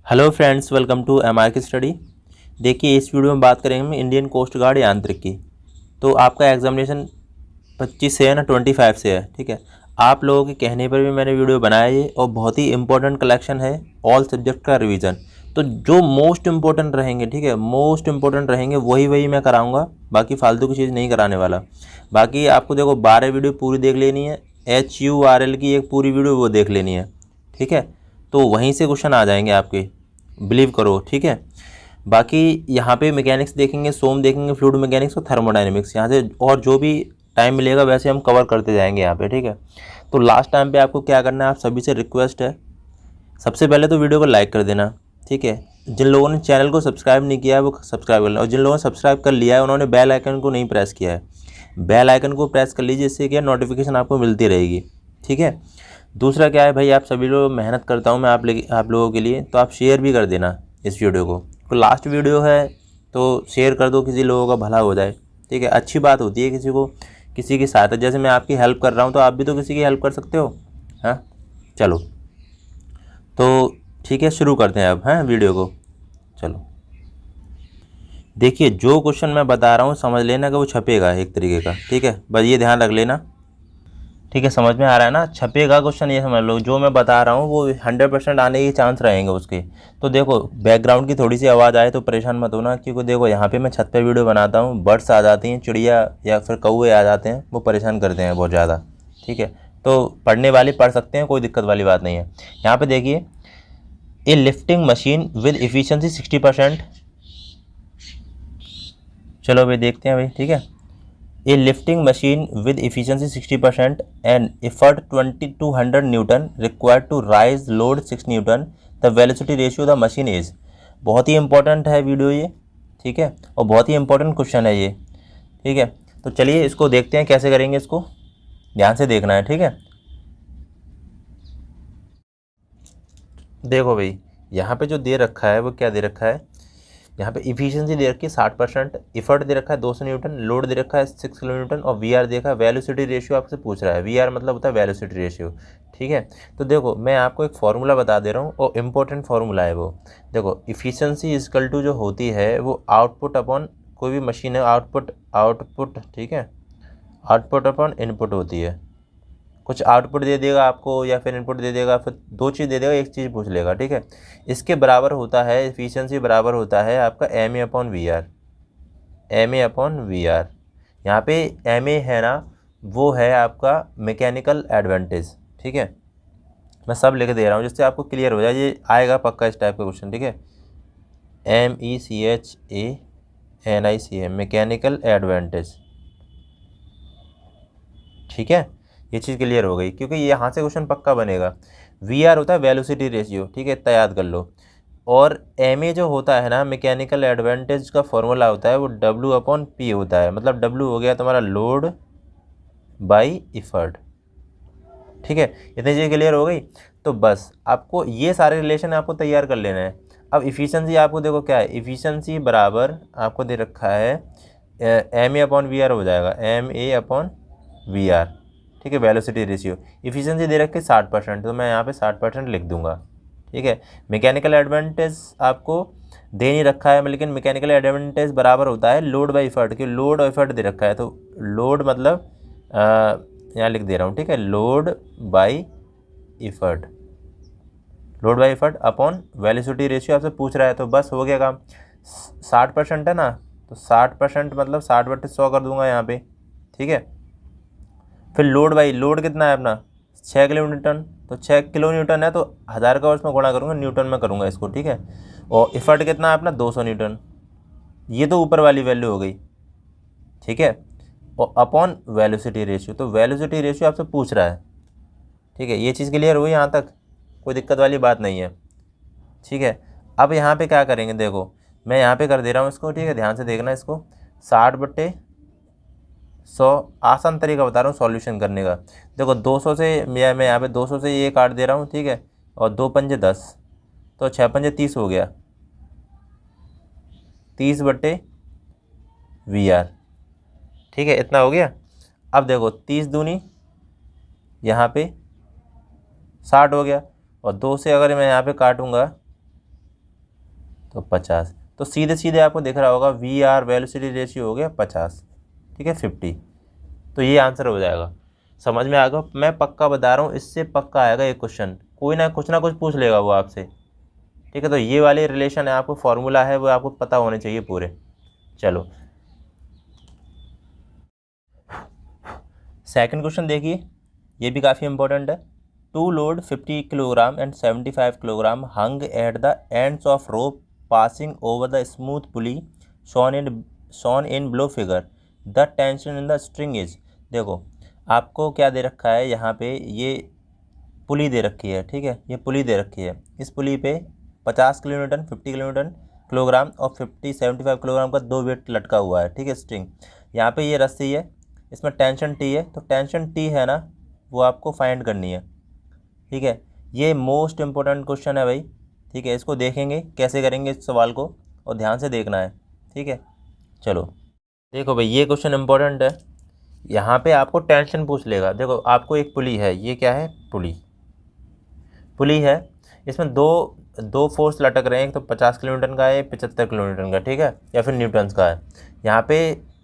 Hello friends, welcome to MR की स्टडी। देखिए, इस वीडियो में बात करेंगे हम इंडियन कोस्ट गार्ड यांत्रिक की। तो आपका एग्जामिनेशन 25 से है ना, 25 से है। ठीक है, आप लोगों के कहने पर भी मैंने वीडियो बनाया है और बहुत ही इंपॉर्टेंट कलेक्शन है ऑल सब्जेक्ट का रिवीजन। तो जो मोस्ट इंपॉर्टेंट रहेंगे, ठीक है, मोस्ट इंपॉर्टेंट रहेंगे वही मैं कराऊंगा, बाकी फालतू की चीज़ नहीं कराने वाला। बाकी आपको देखो 12 वीडियो पूरी देख लेनी है, HURL की एक पूरी वीडियो वो देख लेनी है। ठीक है, तो वहीं से क्वेश्चन आ जाएंगे आपके, बिलीव करो। ठीक है, बाकी यहाँ पे मैकेनिक्स देखेंगे, सोम देखेंगे, फ्लूइड मैकेनिक्स और थर्मोडायनेमिक्स यहाँ से, और जो भी टाइम मिलेगा वैसे हम कवर करते जाएंगे यहाँ पे। ठीक है, तो लास्ट टाइम पे आपको क्या करना है, आप सभी से रिक्वेस्ट है, सबसे पहले तो वीडियो को लाइक कर देना। ठीक है, जिन लोगों ने चैनल को सब्सक्राइब नहीं किया है वो सब्सक्राइब कर लेना, और जिन लोगों ने सब्सक्राइब कर लिया है उन्होंने बेल आइकन को नहीं प्रेस किया है, बेल आइकन को प्रेस कर लीजिए, इससे क्या नोटिफिकेशन आपको मिलती रहेगी। ठीक है, दूसरा क्या है भाई, आप सभी लोग मेहनत करता हूँ मैं आप लोगों के लिए, तो आप शेयर भी कर देना इस वीडियो को। तो लास्ट वीडियो है तो शेयर कर दो, किसी लोगों का भला हो जाए। ठीक है, अच्छी बात होती है किसी को, किसी की सहायता, जैसे मैं आपकी हेल्प कर रहा हूँ तो आप भी तो किसी की हेल्प कर सकते हो। हाँ, चलो तो ठीक है, शुरू करते हैं अब हैं वीडियो को। चलो देखिए, जो क्वेश्चन मैं बता रहा हूँ समझ लेना कि वो छपेगा एक तरीके का। ठीक है, बस ये ध्यान रख लेना। ठीक है, समझ में आ रहा है ना, छपेगा क्वेश्चन, ये समझ लो। जो मैं बता रहा हूँ वो 100% आने के चांस रहेंगे उसके। तो देखो, बैकग्राउंड की थोड़ी सी आवाज़ आए तो परेशान मत होना, क्योंकि देखो यहाँ पे मैं छत पे वीडियो बनाता हूँ, बर्ड्स आ जाती हैं, चिड़िया या फिर कौवे आ जाते हैं, वो परेशान करते हैं बहुत ज़्यादा। ठीक है, तो पढ़ने वाले पढ़ सकते हैं, कोई दिक्कत वाली बात नहीं है। यहाँ पर देखिए, ए लिफ्टिंग मशीन विद इफिशियंसी 60%। चलो भाई देखते हैं भाई। ठीक है, A lifting machine with efficiency 60% and effort 2200 Newton required to rise load 6 Newton. The velocity ratio the machine is। बहुत ही इंपॉर्टेंट है वीडियो ये। ठीक है, और बहुत ही इंपॉर्टेंट क्वेश्चन है ये। ठीक है, तो चलिए इसको देखते हैं कैसे करेंगे, इसको ध्यान से देखना है। ठीक है, देखो भाई, यहाँ पे जो दे रखा है वो क्या दे रखा है, यहाँ पे इफिशियंसी दे रखी है 60%, इफर्ट दे रखा है 200 न्यूटन, लोड दे रखा है 6 किलो न्यूटन, और वी आर देखा है, वेलोसिटी रेशियो आपसे पूछ रहा है। वी आर मतलब होता है वेलोसिटी रेशियो। ठीक है, तो देखो मैं आपको एक फार्मूला बता दे रहा हूँ, और इम्पोर्टेंट फार्मूला है वो। देखो, इफिशियंसी इजकल टू जो होती है वो आउटपुट अपॉन, कोई भी मशीन है, आउटपुट। ठीक है, आउटपुट अपॉन इनपुट होती है। कुछ आउटपुट दे देगा आपको या फिर इनपुट दे देगा, फिर दो चीज़ दे देगा, एक चीज़ पूछ लेगा। ठीक है, इसके बराबर होता है, एफिशिएंसी बराबर होता है आपका MA upon VR। MA upon VR, यहाँ पे MA है ना, वो है आपका मैकेनिकल एडवांटेज। ठीक है, मैं सब लिख दे रहा हूँ जिससे आपको क्लियर हो जाए, ये आएगा पक्का इस टाइप का क्वेश्चन। ठीक है, MECHANICM, मैकेनिकल एडवांटेज। ठीक है, ये चीज़ क्लियर हो गई, क्योंकि यहाँ से क्वेश्चन पक्का बनेगा। VR होता है वेलोसिटी रेशियो। ठीक है, इतना याद कर लो। और MA जो होता है ना, मैकेनिकल एडवांटेज का फॉर्मूला होता है वो W अपॉन P होता है। मतलब W हो गया तुम्हारा लोड बाई इफर्ट। ठीक है, इतनी चीज़ क्लियर हो गई। तो बस आपको ये सारे रिलेशन आपको तैयार कर लेना है। अब इफ़िशेंसी आपको देखो क्या है, इफ़िशेंसी बराबर आपको दे रखा है MA अपॉन VR हो जाएगा, MA अपॉन VR। ठीक है, वेलोसिटी रेशियो, इफ़िशेंसी दे रखी है 60%, तो मैं यहाँ पे 60% लिख दूंगा। ठीक है, मैकेनिकल एडवांटेज आपको दे नहीं रखा है, लेकिन मैकेनिकल एडवांटेज बराबर होता है लोड बाई इफर्ट, क्योंकि लोड और इफर्ट दे रखा है, तो लोड मतलब यहाँ लिख दे रहा हूँ। ठीक है, load by effort, load by effort upon velocity ratio आपसे पूछ रहा है, तो बस हो गया काम। 60% है ना, तो 60% मतलब 60/100 कर दूंगा यहाँ पे। ठीक है, फिर लोड बाई, लोड कितना है अपना 6 किलो न्यूटन, तो 6 किलो न्यूटन है तो 1000 का उसमें गुणा करूँगा, न्यूटन में करूँगा इसको। ठीक है, और इफर्ट कितना है अपना 200 न्यूटन, ये तो ऊपर वाली वैल्यू हो गई। ठीक है, और अपॉन वेलोसिटी रेशियो, तो वेलोसिटी रेशियो आपसे पूछ रहा है। ठीक है, ये चीज़ क्लियर हुई यहाँ तक, कोई दिक्कत वाली बात नहीं है। ठीक है, अब यहाँ पे क्या करेंगे, देखो मैं यहाँ पे कर दे रहा हूँ इसको। ठीक है, ध्यान से देखना इसको, 60/100, आसान तरीका बता रहा हूँ सॉल्यूशन करने का। देखो 200 से मैं यहाँ पे 200 से ये काट दे रहा हूँ। ठीक है, और 2 पंजे 10, तो 6 पंजे 30 हो गया, 30/VR। ठीक है, इतना हो गया। अब देखो 30 दूनी यहाँ पे 60 हो गया, और 2 से अगर मैं यहाँ पे काटूँगा तो 50। तो सीधे सीधे आपको दिख रहा होगा VR वेलोसिटी रेशियो हो गया 50, ठीक है 50। तो ये आंसर हो जाएगा। समझ में आ गया? मैं पक्का बता रहा हूँ, इससे पक्का आएगा ये क्वेश्चन, कोई ना कुछ पूछ लेगा वो आपसे, ठीक है। तो ये वाले रिलेशन है, आपको फॉर्मूला है वो आपको पता होने चाहिए पूरे। चलो सेकंड क्वेश्चन देखिए, ये भी काफ़ी इंपॉर्टेंट है। To load 50 kilogram and 75 kilogram hung at the ends of rope passing over the smooth pulley shown in below figure. The tension in the string is. देखो आपको क्या दे रखा है यहाँ पे, ये पुली दे रखी है, ठीक है, ये पुली दे रखी है। इस पुली पे 50 किलोन्यूटन 50 किलोग्राम और 75 किलोग्राम का 2 वेट लटका हुआ है, ठीक है, स्ट्रिंग। यहाँ पे ये रस्सी है, इसमें टेंशन T है, तो टेंशन T है ना, वो आपको फाइंड करनी है, ठीक है। ये मोस्ट इम्पोर्टेंट क्वेश्चन है भाई, ठीक है। इसको देखेंगे कैसे करेंगे इस सवाल को, और ध्यान से देखना है, ठीक है। चलो देखो भाई, ये क्वेश्चन इम्पोर्टेंट है। यहाँ पे आपको टेंशन पूछ लेगा। देखो आपको एक पुली है, ये क्या है, पुली है, इसमें दो फोर्स लटक रहे हैं, एक तो 50 किलोन्यूटन का है, 75 किलोन्यूटन का, ठीक है, या फिर न्यूटन्स का है। यहाँ पे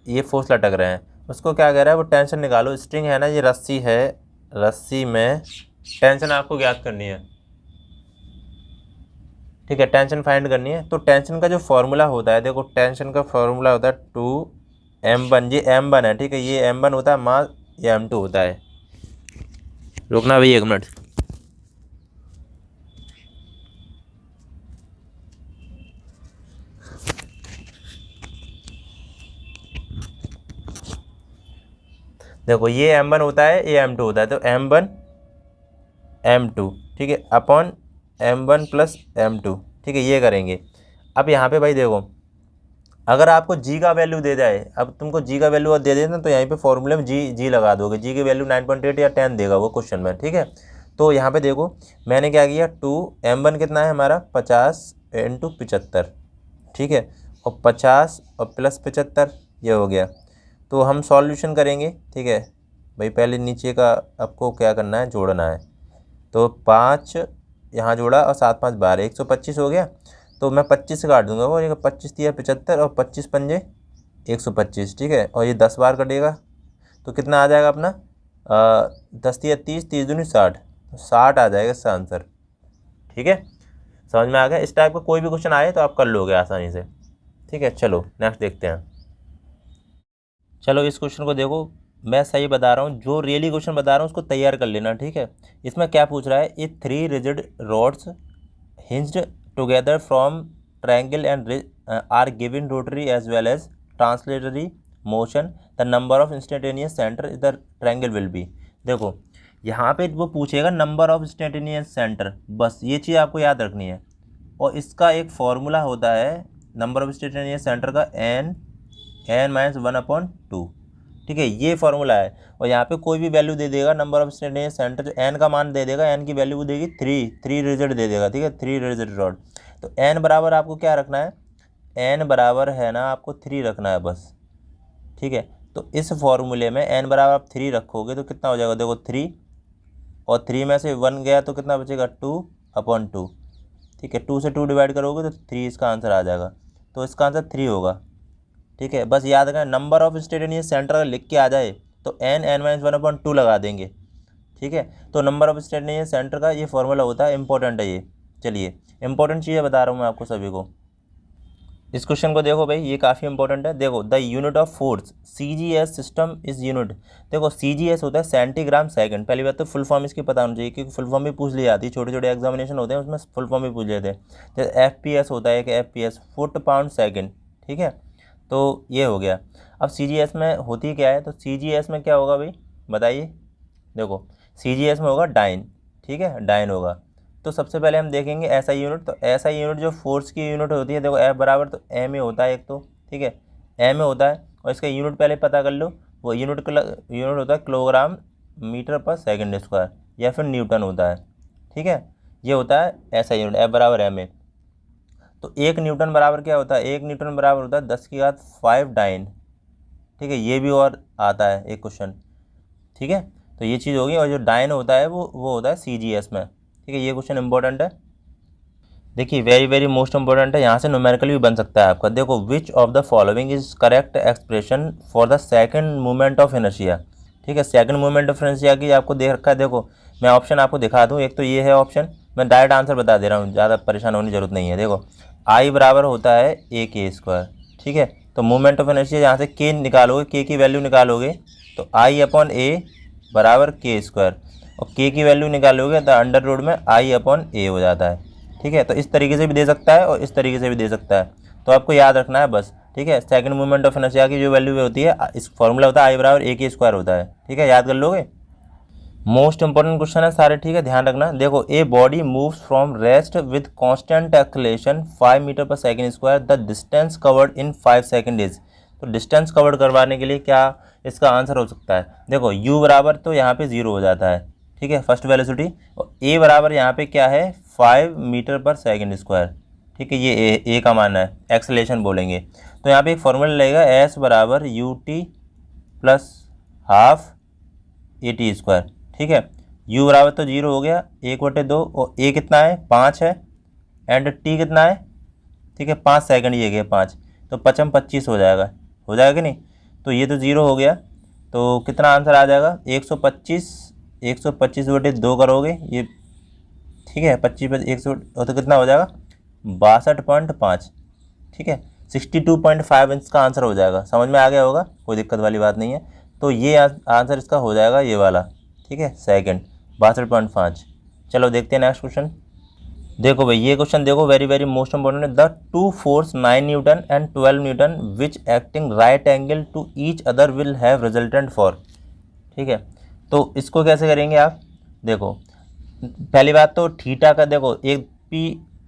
ये फोर्स लटक रहे हैं, उसको क्या कह रहा है, वो टेंशन निकालो। स्ट्रिंग है ना, ये रस्सी है, रस्सी में टेंशन आपको ज्ञात करनी है, ठीक है, टेंशन फाइंड करनी है। तो टेंशन का जो फॉर्मूला होता है, देखो टेंशन का फॉर्मूला होता है 2m1, ये m1 है, ठीक है, ये m1 होता है मास, ये m2 होता है। रुकना भाई 1 मिनट। देखो ये m1 होता है, ये m2 होता है, तो m1 m2, ठीक है, अपॉन m1 प्लस m2, ठीक है, ये करेंगे। अब यहाँ पे भाई देखो, अगर आपको जी का वैल्यू दे जाए, अब तुमको जी का वैल्यू दे देना, तो यहाँ पे फॉर्मूले में जी लगा दोगे। जी की वैल्यू 9.8 या 10 देगा वो क्वेश्चन में, ठीक है। तो यहाँ पे देखो मैंने क्या किया, 2m1 कितना है हमारा 50 इंटू 75, ठीक है, और 50 और प्लस 75 ये हो गया। तो हम सॉल्यूशन करेंगे, ठीक है भाई। पहले नीचे का आपको क्या करना है, जोड़ना है। तो 5 यहाँ जोड़ा और 7 5 12, 125 हो गया। तो मैं 25 से काट दूंगा, वो 25 दिया 75 और 25 पंजे 125, ठीक है, और ये 10 बार कटेगा, तो कितना आ जाएगा अपना 10 दिया 30, 30 दूनी 60, तो 60 आ जाएगा इसका आंसर, ठीक है। समझ में आ गया? इस टाइप का कोई भी क्वेश्चन आए तो आप कर लोगे आसानी से, ठीक है। चलो नेक्स्ट देखते हैं। चलो इस क्वेश्चन को देखो, मैं सही बता रहा हूँ, जो रियली क्वेश्चन बता रहा हूँ उसको तैयार कर लेना, ठीक है। इसमें क्या पूछ रहा है, ये 3 rigid rods hinged together from triangle and are given rotary as well as translatory motion, the number of instantaneous centre the triangle will be. देखो यहाँ पे वो पूछेगा नंबर ऑफ इंस्टेंटेनियस सेंटर, बस ये चीज़ आपको याद रखनी है। और इसका एक फॉर्मूला होता है नंबर ऑफ इंस्टेंटेनियस सेंटर का, n-1/2, ठीक है, ये फॉर्मूला है। और यहाँ पे कोई भी वैल्यू दे देगा नंबर ऑफ इंस्टेंटेनियस सेंटर, जो n का मान दे देगा, n की वैल्यू वो देगी 3 रिजल्ट दे देगा, ठीक है, 3 रिजल्ट रॉड। तो n बराबर आपको क्या रखना है, n बराबर है ना आपको 3 रखना है बस, ठीक है। तो इस फॉर्मूले में n बराबर आप 3 रखोगे तो कितना हो जाएगा, देखो 3 और 3 में से 1 गया तो कितना बचेगा 2/2, ठीक है। 2 से 2 डिवाइड करोगे तो 3 इसका आंसर आ जाएगा। तो इसका आंसर 3 होगा, ठीक है। बस याद रखना नंबर ऑफ इंस्टेंटेनियस सेंटर अगर लिख के आ जाए तो n-1/2 लगा देंगे, ठीक है। तो नंबर ऑफ इंस्टेंटेनियस सेंटर का ये फॉर्मूला होता है, इंपॉर्टेंट है ये। चलिए इंपॉर्टेंट चीज़ें बता रहा हूँ मैं आपको सभी को। इस क्वेश्चन को देखो भाई, ये काफ़ी इंपॉर्टेंट है। देखो the unit of force CGS system is unit. देखो CGS होता है सेंटीग्राम सेकंड। पहली बात तो फुल फॉर्म इसकी पता होनी चाहिए, क्योंकि फुल फॉर्म भी पूछ ली जाती है, छोटे छोटे एग्जामिनेशन होते हैं उसमें फुल फॉर्म भी पूछ लेते हैं। जैसे FPS होता है, एक FPS फुट पाउंड सेकेंड, ठीक है। तो ये हो गया। अब CGS में होती क्या है, तो CGS में क्या होगा भाई बताइए। देखो CGS में होगा डाइन, ठीक है, डाइन होगा। तो सबसे पहले हम देखेंगे SI यूनिट। तो SI यूनिट जो फोर्स की यूनिट होती है, देखो F बराबर तो MA होता है एक तो, ठीक है, MA होता है। और इसका यूनिट पहले पता कर लो, वो यूनिट होता है kilogram metre per second square, या फिर न्यूटन होता है, ठीक है। ये होता है SI यूनिट, F बराबर MA। तो 1 न्यूटन बराबर क्या होता है, 1 न्यूटन बराबर होता है 10⁵ डाइन, ठीक है। ये भी और आता है एक क्वेश्चन, ठीक है। तो ये चीज़ होगी। और जो डाइन होता है वो होता है CGS में, ठीक है। ये क्वेश्चन इंपॉर्टेंट है। देखिए वेरी वेरी मोस्ट इंपॉर्टेंट है, यहाँ से न्यूमेरिकल भी बन सकता है आपका। देखो which of the following is correct expression for the second movement of inertia. ठीक है, सेकंड मूवमेंट ऑफ इनर्शिया की आपको दे रखा है। देखो मैं ऑप्शन आपको दिखा दूँ, एक तो ये है ऑप्शन, मैं डायरेक्ट आंसर बता दे रहा हूँ, ज़्यादा परेशान होने की जरूरत नहीं है। देखो आई बराबर होता है ए के स्क्वायर। ठीक है, तो मूवमेंट ऑफ इनर्शिया यहाँ से के निकालोगे, के की वैल्यू निकालोगे तो आई अपॉन ए बराबर के स्क्वायर, और के की वैल्यू निकालोगे तो अंडर रूट में आई अपॉन ए हो जाता है। ठीक है, तो इस तरीके से भी दे सकता है और इस तरीके से भी दे सकता है, तो आपको याद रखना है बस। ठीक है, सेकंड मूवमेंट ऑफ इनर्शिया की जो वैल्यू होती है, इस फॉर्मूला होता है आई बराबर ए के स्क्वायर होता है। ठीक है, याद कर लोगे। मोस्ट इंपॉर्टेंट क्वेश्चन है सारे, ठीक है, ध्यान रखना। देखो a body moves from rest with constant acceleration 5 metre per second square, the distance covered in 5 second is. तो डिस्टेंस कवर्ड करवाने के लिए क्या इसका आंसर हो सकता है? देखो u बराबर तो यहाँ पे 0 हो जाता है। ठीक है, फर्स्ट वेलोसिटी, और a बराबर यहाँ पे क्या है 5 मीटर पर सेकंड स्क्वायर। ठीक है, ये a का मान है, एक्सेलरेशन बोलेंगे तो यहाँ पे एक फॉर्मूला लगेगा s बराबर U T plus half A T square. ठीक है, u बराबर तो 0 हो गया, 1/2, और a कितना है 5 है, एंड t कितना है, ठीक है 5 सेकंड, ये गया 5, तो 5 25 हो जाएगा कि नहीं? तो ये तो 0 हो गया, तो कितना आंसर आ जाएगा 125, 125/2 करोगे ये, ठीक है 25 पर 100 तो कितना हो जाएगा 62.5। ठीक है, 62.5 इंच का आंसर हो जाएगा। समझ में आ गया होगा, कोई दिक्कत वाली बात नहीं है। तो ये आंसर इसका हो जाएगा ये वाला। ठीक है, सेकंड 62.5। चलो देखते हैं नेक्स्ट क्वेश्चन। देखो भाई ये क्वेश्चन देखो, वेरी वेरी मोस्ट इंपॉर्टेंट है। The two force 9 newton and 12 newton which acting right angle to each other will have resultant for. ठीक है, तो इसको कैसे करेंगे आप? देखो पहली बात तो थीटा का, देखो एक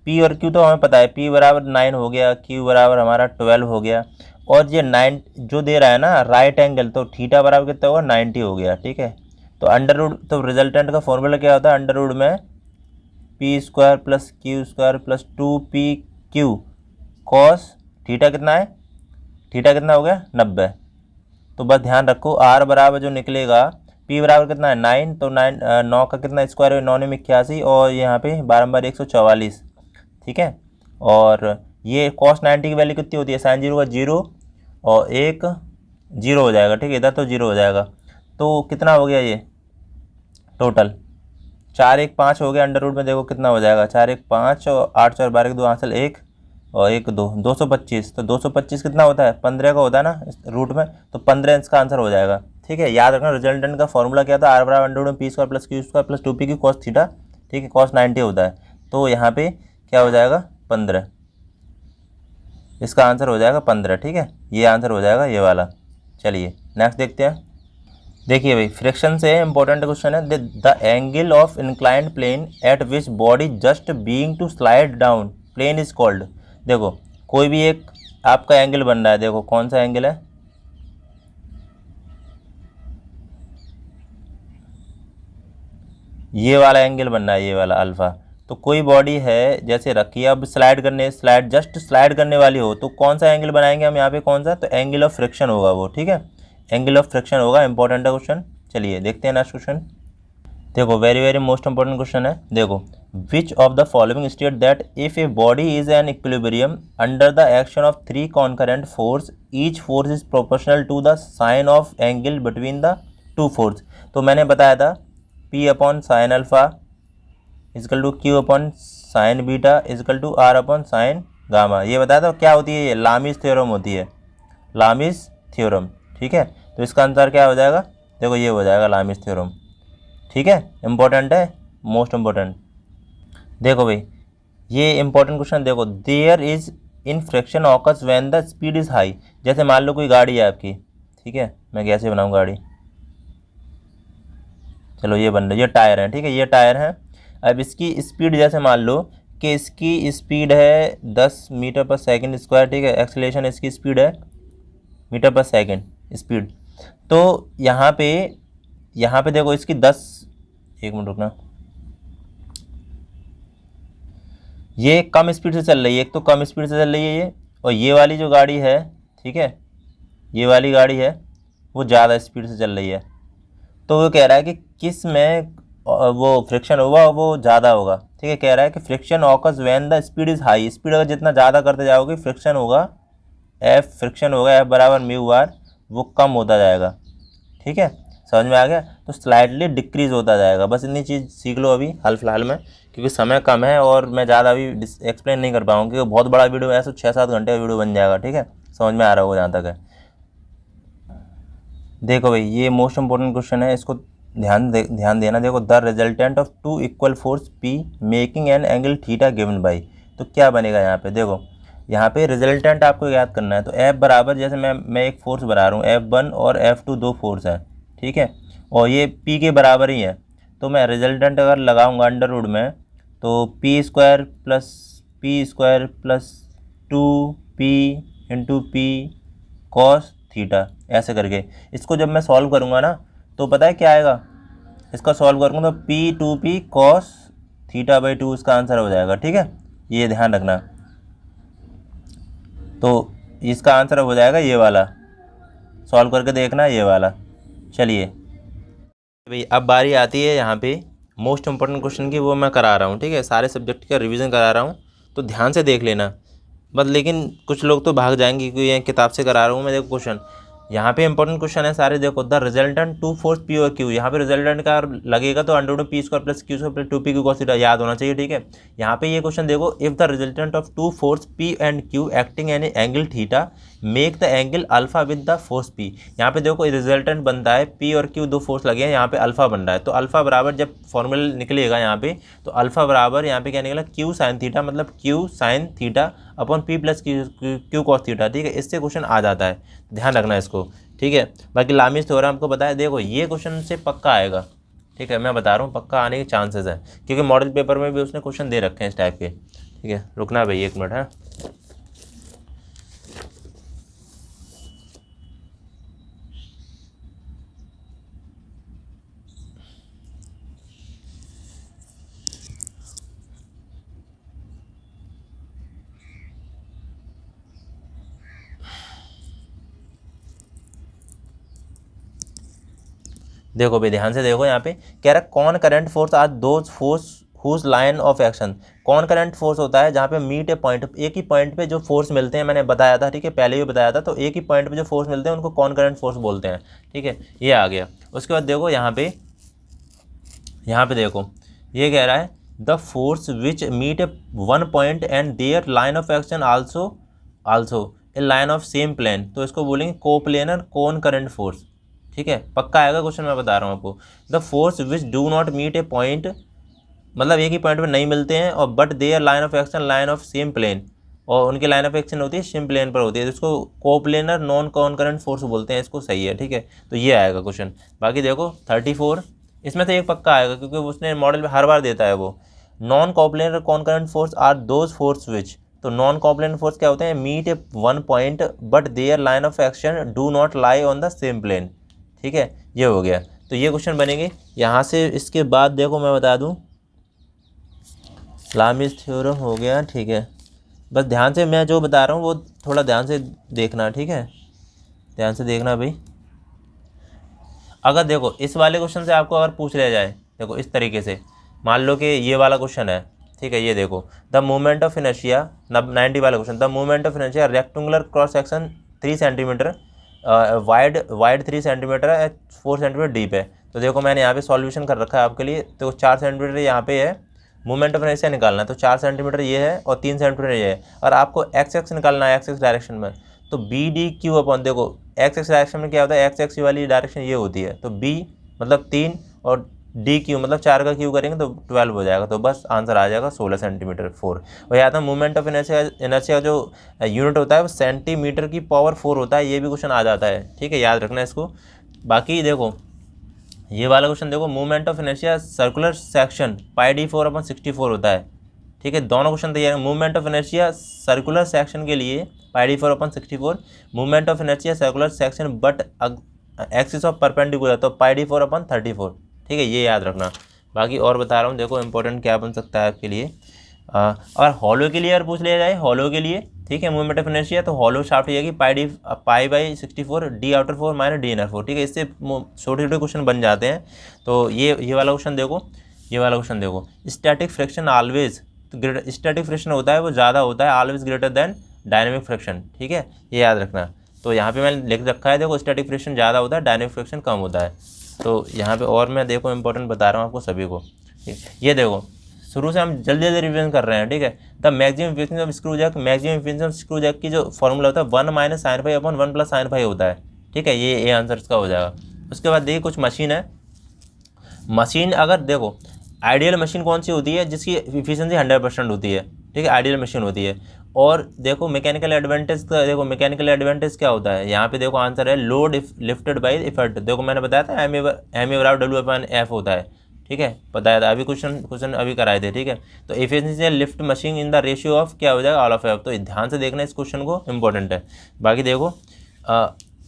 पी और क्यू तो हमें पता है, p बराबर 9 हो गया, q बराबर हमारा 12 हो गया, और ये 9 जो दे रहा है ना राइट एंगल, तो थीटा बराबर कितना होगा 90 हो गया। ठीक है, तो अंडर रूट, तो रिजल्टेंट का फॉर्मूला क्या होता है, अंडर रूट में P square plus Q square plus 2pq cos theta कितना है, थीटा कितना हो गया 90। तो बस ध्यान रखो r बराबर जो निकलेगा, p बराबर कितना है 9, तो 9 का कितना स्क्वायर है 9 में 81, और यहाँ पे 12 144। ठीक है, और ये cos 90 की वैल्यू कितनी होती है, साइन 0 का 0 और एक 0 हो जाएगा। ठीक है, इधर तो 0 हो जाएगा, तो कितना हो गया ये टोटल 4 1 5 हो गया। अंडर रूट में देखो कितना हो जाएगा 4 1 5, और 8 4 12 2 हासिल 1 और 1 2 225। तो 225 कितना होता है 15 का होता है ना इस रूट में, तो 15 इंच का आंसर हो जाएगा। ठीक है, याद रखना रिजल्टेंट का फॉर्मूला क्या था, r बराबर अंडर रूट में P square plus Q square plus 2p की कॉस थीटा। ठीक है, कॉस 90 होता है, तो यहाँ पे क्या हो जाएगा 15, इसका आंसर हो जाएगा 15। ठीक है, ये आंसर हो जाएगा ये वाला। चलिए नेक्स्ट देखते हैं। देखिए भाई फ्रिक्शन से इंपॉर्टेंट क्वेश्चन है, the angle of inclined plane at which body just being to slide down plane is called. देखो कोई भी एक आपका एंगल बन रहा है, देखो कौन सा एंगल है, ये वाला एंगल बन रहा है, ये वाला अल्फा। तो कोई बॉडी है जैसे रखी है, अब स्लाइड जस्ट स्लाइड करने वाली हो, तो कौन सा एंगल बनाएंगे हम यहाँ पे, कौन सा, तो एंगल ऑफ फ्रिक्शन होगा वो। ठीक है, एंगल ऑफ फ्रिक्शन होगा, इंपॉर्टेंट है क्वेश्चन। चलिए देखते हैं नेक्स्ट क्वेश्चन। देखो very very most important question है। देखो which of the following state that if a body is in equilibrium under the action of 3 concurrent force, each force is proportional to the sine of angle between the 2 force. तो मैंने बताया था P upon sine alpha is equal to Q upon sine beta is equal to R upon sine gamma. ये बताया था क्या होती है, ये लामिस थ्योरम होती है, लामिस थ्योरम। ठीक है, तो इसका आंसर क्या हो जाएगा, देखो ये हो जाएगा लामिस थ्योरम। ठीक है, इंपॉर्टेंट है, मोस्ट इंपॉर्टेंट। देखो भाई ये इंपॉर्टेंट क्वेश्चन, देखो there is in friction occurs when the speed is high. जैसे मान लो कोई गाड़ी है आपकी, ठीक है, मैं कैसे बनाऊँ गाड़ी, चलो ये बन रही, ये टायर है। ठीक है, ये टायर है। अब इसकी स्पीड जैसे मान लो कि इसकी स्पीड है 10 मीटर पर सेकंड स्क्वायर। ठीक है, एक्सेलरेशन इसकी स्पीड है मीटर पर सेकंड स्पीड। तो यहाँ पे देखो इसकी 10, एक मिनट रुकना, ये कम स्पीड से चल रही है, एक तो कम स्पीड से चल रही है ये, और ये वाली जो गाड़ी है, ठीक है, ये वाली गाड़ी है वो ज़्यादा स्पीड से चल रही है। तो वो कह रहा है कि किस में वो फ्रिक्शन होगा वो ज़्यादा होगा। ठीक है, कह रहा है कि friction occurs when the speed is high, speed अगर जितना ज़्यादा करते जाओगे फ्रिक्शन होगा फ्रिक्शन होगा एफ बराबर म्यू आर, वो कम होता जाएगा। ठीक है, समझ में आ गया। तो स्लाइडली डिक्रीज होता जाएगा। बस इतनी चीज़ सीख लो अभी हाल फिलहाल में, क्योंकि समय कम है और मैं ज़्यादा अभी एक्सप्लेन नहीं कर पाऊँगा, क्योंकि बहुत बड़ा वीडियो है, तो 6-7 घंटे का वीडियो बन जाएगा। ठीक है, समझ में आ रहा होगा जहाँ तक है। देखो भाई, ये मोस्ट इंपॉर्टेंट क्वेश्चन है, इसको ध्यान देना। देखो, the resultant of two equal force P making an angle theta given by, तो क्या बनेगा यहाँ पे। देखो, यहाँ पे रिजल्टेंट आपको याद करना है। तो एफ बराबर, जैसे मैं एक फोर्स बना रहा हूँ, F1 और F2 दो फोर्स है। ठीक है, और ये P के बराबर ही है। तो मैं रिजल्टेंट अगर लगाऊंगा अंडर रूट में, तो P plus 2P into P cos theta, ऐसे करके इसको जब मैं सॉल्व करूँगा ना, तो पता है क्या आएगा। इसका सॉल्व करूँगा तो P2P कॉस थीटा बाई 2 इसका आंसर हो जाएगा। ठीक है, ये ध्यान रखना। तो इसका आंसर हो जाएगा ये वाला, सॉल्व करके देखना ये वाला। चलिए भाई, अब बारी आती है यहाँ पे मोस्ट इंपॉर्टेंट क्वेश्चन की, वो मैं करा रहा हूँ। ठीक है, सारे सब्जेक्ट का रिवीजन करा रहा हूँ, तो ध्यान से देख लेना। बस लेकिन कुछ लोग तो भाग जाएंगे क्योंकि ये किताब से करा रहा हूँ मैं। देखो क्वेश्चन यहाँ पे इंपॉर्टेंट क्वेश्चन है सारे। देखो, the resultant two force P और क्यू, यहाँ पे रिजल्टेंट का लगेगा तो under root P square plus Q square plus 2p Q cos theta याद होना चाहिए। ठीक है, यहाँ पे ये क्वेश्चन देखो, if the resultant of two force P and Q acting an angle theta make the angle alpha with the force P. यहाँ पे देखो रिजल्टेंट बनता है पी और क्यू, दो फोर्स लगे हैं, यहाँ पे अल्फा बन रहा है। तो अल्फा बराबर जब फॉर्मूला निकलेगा यहाँ पे, तो अल्फा बराबर यहाँ पे क्या निकला, क्यू साइन थीटा, मतलब Q sine theta upon P plus Q cos theta. ठीक है, इससे क्वेश्चन आ जाता है, ध्यान रखना इसको। ठीक है, बाकी लामिस थ्योरम आपको बताया। देखो, ये क्वेश्चन से पक्का आएगा। ठीक है, मैं बता रहा हूँ पक्का आने के चांसेस हैं, क्योंकि मॉडल पेपर में भी उसने क्वेश्चन दे रखे हैं इस टाइप के। ठीक है, रुकना भाई 1 मिनट है। देखो भाई, ध्यान से देखो, यहाँ पे कह रहा है concurrent force are those force whose line of action. Concurrent force होता है जहाँ पे मीट ए पॉइंट, एक ही पॉइंट पे जो फोर्स मिलते हैं, मैंने बताया था। ठीक है, पहले भी बताया था। तो एक ही पॉइंट पे जो फोर्स मिलते हैं उनको कौन करंट फोर्स बोलते हैं। ठीक है, ये आ गया। उसके बाद देखो यहाँ पे देखो, ये कह रहा है the force which meet a one point and their line of action also a line of same plane, तो इसको बोलेंगे कोप्लेनर कौन करंट फोर्स। ठीक है, पक्का आएगा क्वेश्चन, मैं बता रहा हूँ आपको। The force which do not meet a point, मतलब एक ही पॉइंट पे नहीं मिलते हैं, और but their line of action line of same plane, और उनकी लाइन ऑफ एक्शन होती है सेम प्लेन पर होती है, तो इसको कोप्लेनर नॉन कॉनकरेंट फोर्स बोलते हैं। इसको सही है। ठीक है, तो ये आएगा क्वेश्चन। बाकी देखो 34, इसमें से एक पक्का आएगा, क्योंकि उसने मॉडल में हर बार देता है वो। Non coplanar concurrent force are those force which, तो नॉन कोप्लेनर फोर्स क्या होते हैं, meet a one point but their line of action do not lie on the same plane. ठीक है, ये हो गया। तो ये क्वेश्चन बनेंगे यहाँ से। इसके बाद देखो मैं बता दूँ, लामिस थ्योरम हो गया। ठीक है, बस ध्यान से मैं जो बता रहा हूँ वो थोड़ा ध्यान से देखना। ठीक है, ध्यान से देखना भाई। अगर देखो इस वाले क्वेश्चन से आपको अगर पूछ लिया जाए, देखो इस तरीके से, मान लो कि ये वाला क्वेश्चन है। ठीक है, ये देखो, द मूवमेंट ऑफ इनर्शिया 90 वाला question, the movement of inertia rectangular cross section 3 centimetre, wide 3 centimetre है, 4 सेंटीमीटर डीप है। तो देखो मैंने यहाँ पे सॉल्यूशन कर रखा है आपके लिए। तो 4 सेंटीमीटर यहाँ पे है, मूवमेंट ऑफ इनर्शिया निकालना है, तो 4 सेंटीमीटर ये है और 3 सेंटीमीटर ये है। और आपको एक्स एक्स निकालना है, एक्स एक्स डायरेक्शन में, तो बी डी क्यू अपॉन, देखो एक्स एक्स डायरेक्शन में क्या होता है, एक्स एक्स वाली डायरेक्शन ये होती है, तो बी मतलब 3 और डी क्यू मतलब 4 का क्यू करेंगे तो 12 हो जाएगा। तो बस आंसर आ जाएगा 16 सेंटीमीटर 4। और यहाँ था मूवमेंट ऑफ इनर्शिया जो यूनिट होता है वो सेंटीमीटर की पावर 4 होता है। ये भी क्वेश्चन आ जाता है। ठीक है, याद रखना इसको। बाकी देखो ये वाला क्वेश्चन देखो, movement of inertia circular section πd4/64 होता है। ठीक है, दोनों क्वेश्चन तैयार है। Movement of inertia circular section के लिए πd4/64, movement of inertia circular section but axis of perpendicular, तो πd4/34। ठीक है, ये याद रखना। बाकी और बता रहा हूँ, देखो इंपॉर्टेंट क्या बन सकता है आपके लिए। और हॉलो के लिए अगर पूछ लिया जाए, हॉलो के लिए ठीक है, मूवमेंट ऑफ इनर्शिया, तो हॉलो शाफ्ट जाएगी पाई/64 D outer 4 minus D inner 4। ठीक है, इससे छोटे छोटे क्वेश्चन बन जाते हैं। तो ये वाला क्वेश्चन देखो, ये वाला क्वेश्चन देखो, स्टैटिक फ्रिक्शन ऑलवेज, तो स्टैटिक फ्रिक्शन होता है वो ज़्यादा होता है always greater than dynamic friction. ठीक है, ये याद रखना। तो यहाँ पे मैंने लिख रखा है, देखो स्टैटिक फ्रिक्शन ज़्यादा होता है, डायनेमिक फ्रिक्शन कम होता है। तो यहाँ पे और मैं देखो इंपॉर्टेंट बता रहा हूँ आपको सभी को। ठीक, ये देखो शुरू से हम जल्दी जल्दी रिवीजन कर रहे हैं। ठीक है, the maximum efficiency of screw jack, maximum efficiency of screw jack की जो फॉर्मूला होता है 1 - sin phi upon 1 + sin phi होता है। ठीक है, ये आंसर इसका हो जाएगा। उसके बाद देखिए कुछ मशीन है, मशीन अगर देखो आइडियल मशीन कौन सी होती है जिसकी इफिशिएंसी 100% होती है। ठीक है, आइडियल मशीन होती है। और देखो मैकेनिकल एडवांटेज का, देखो मैकेनिकल एडवांटेज क्या होता है यहाँ पे, देखो आंसर है लोड लिफ्टेड बाय इफर्ट। देखो मैंने बताया था M/W/F होता है। ठीक है, बताया था, अभी क्वेश्चन अभी कराए थे। ठीक है, तो efficiency lift machine in the ratio of क्या हो जाएगा, ऑल ऑफ एफ। तो ध्यान से देखना इस क्वेश्चन को, इंपॉर्टेंट है। बाकी देखो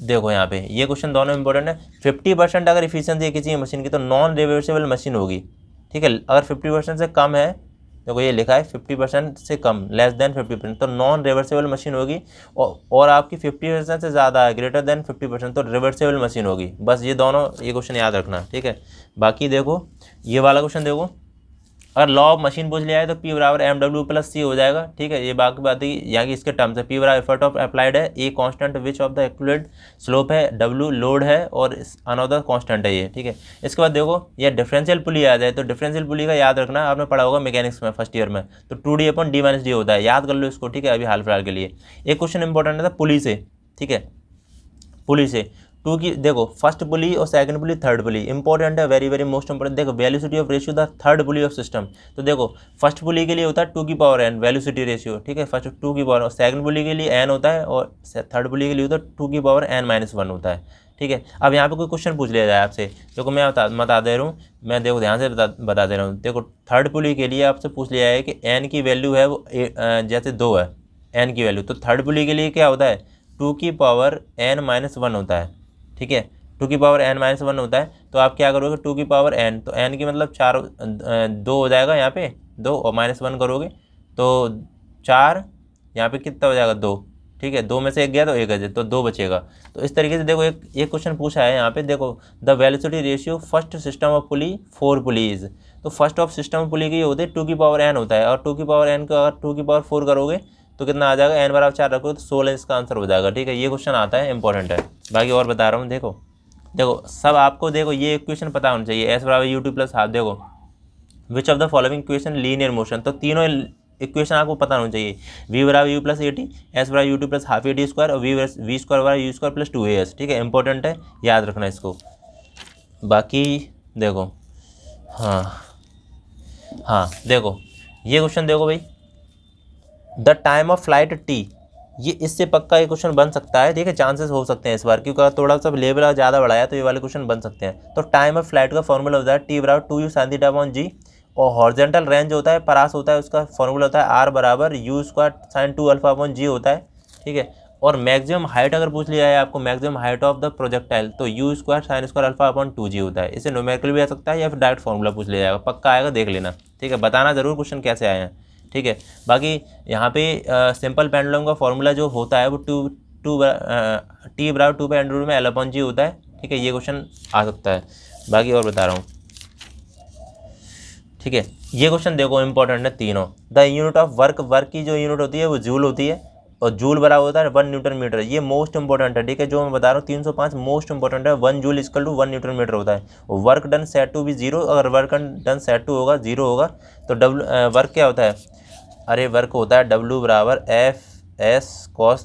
देखो यहाँ पे ये क्वेश्चन दोनों इंपॉर्टेंट है। 50% अगर इफिशिएंसी है किसी मशीन की तो नॉन रिवर्सिबल मशीन होगी। ठीक है, अगर 50% से कम है, देखो ये लिखा है 50% से कम, लेस देन 50%, तो नॉन रिवर्सिबल मशीन होगी। और आपकी 50% से ज़्यादा है, ग्रेटर देन 50%, तो रिवर्सिबल मशीन होगी। बस ये दोनों, ये क्वेश्चन याद रखना। ठीक है, बाकी देखो ये वाला क्वेश्चन देखो, अगर लॉ ऑफ मशीन पूछ लिया है तो P = mW+c हो जाएगा। ठीक है, ये बाकी बात है यहाँ की इसके टर्म्स है। P एफर्ट ऑफ अप्लाइड है, a constant which of the equivalent slope है, W लोड है और अनदर कांस्टेंट है ये। ठीक है, इसके बाद देखो ये डिफरेंशियल पुली याद है, तो डिफरेंशियल पुली का याद रखना, आपने पढ़ा होगा मैकेनिक्स में फर्स्ट ईयर में, तो 2D/D - D होता है, याद कर लो इसको। ठीक है, अभी हाल फिलहाल के लिए एक क्वेश्चन इंपॉर्टेंट था पुली से। ठीक है, पुली से टू की, देखो फर्स्ट पुली और सेकंड पुली, थर्ड पुली इंपॉर्टेंट है, वेरी वेरी मोस्ट इंपॉर्टेंट। देखो velocity of ratio the third pulley of system, तो देखो फर्स्ट पुली के लिए होता है 2n वेलोसिटी रेशियो। ठीक है, फर्स्ट 2 और सेकंड पुली के लिए n होता है और थर्ड पुली के लिए होता है 2n-1 होता है। ठीक है, अब यहाँ पे कोई क्वेश्चन पूछ लिया जाए आपसे, देखो मैं बता दे रहा हूँ, मैं देखो ध्यान से बता दे रहा हूँ। देखो थर्ड पुली के लिए आपसे पूछ लिया है कि n की वैल्यू है वो जैसे 2 है n की वैल्यू, तो थर्ड पुली के लिए क्या होता है 2n-1 होता है। ठीक है, 2n-1 होता है। तो आप क्या करोगे 2n, तो n की मतलब 2 हो जाएगा यहाँ पे 2 और -1 करोगे तो 4, यहाँ पे कितना हो जाएगा 2। ठीक है, 2 में से 1 गया तो 1 है, तो 2 बचेगा। तो इस तरीके से देखो एक क्वेश्चन पूछा है यहाँ पे, देखो the velocity ratio first system of pulley 4 pulleys, तो first of system of pulley की होती है 2n होता है, और 2n को अगर 2 करोगे तो कितना आ जाएगा, n = 4 रखो तो 16 इसका आंसर हो जाएगा। ठीक है, ये क्वेश्चन आता है, इंपॉर्टेंट है। बाकी और बता रहा हूँ, देखो सब आपको, देखो ये इक्वेशन पता होना चाहिए, S = ut + हाफ। देखो which of the following equation linear motion, तो तीनों इक्वेशन आपको पता होना चाहिए। V = u + at, S = ut + half at square, और v² u² + 2as। ठीक है, इंपॉर्टेंट है, याद रखना इसको। बाकी देखो हाँ देखो ये क्वेश्चन देखो भाई, the time of flight t, ये इससे पक्का ये क्वेश्चन बन सकता है। ठीक है, चांसेस हो सकते हैं इस बार, क्योंकि थोड़ा सा लेवल ज़्यादा बढ़ाया तो ये वाले क्वेश्चन बन सकते हैं। तो टाइम ऑफ फ्लाइट का फॉर्मूला होता है T = 2u sin θ/g, और हॉरिजॉन्टल रेंज होता है परास होता है, उसका फॉर्मूला होता है R = u² sin 2α/g होता है। ठीक है, और मैक्सिमम हाइट अगर पूछ लिया है आपको, maximum height of the projectile, तो u² sin² α/2g होता है। इसे न्यूमेरिकल भी आ सकता है या फिर डायरेक्ट फॉर्मूला पूछ लिया जाएगा, पक्का आएगा, देख लेना। ठीक है, बताना ज़रूर क्वेश्चन कैसे आए हैं। ठीक है, बाकी यहाँ पे सिंपल पेंडुलम का फॉर्मूला जो होता है वो T = 2π√L/g होता है। ठीक है, ये क्वेश्चन आ सकता है। बाकी और बता रहा हूँ। ठीक है, ये क्वेश्चन देखो इंपॉर्टेंट है तीनों। द यूनिट ऑफ वर्क की जो यूनिट होती है वो जूल होती है, और जूल बराबर होता है 1 Nm। ये मोस्ट इंपॉर्टेंट है। ठीक है, जो मैं बता रहा हूँ 305 मोस्ट इंपॉर्टेंट है। 1 जूल = 1 Nm होता है। वर्क डन सेट टू भी 0, अगर वर्क डन सेट टू होगा 0 होगा तो वर्क क्या होता है, अरे वर्क होता है W = F/s cos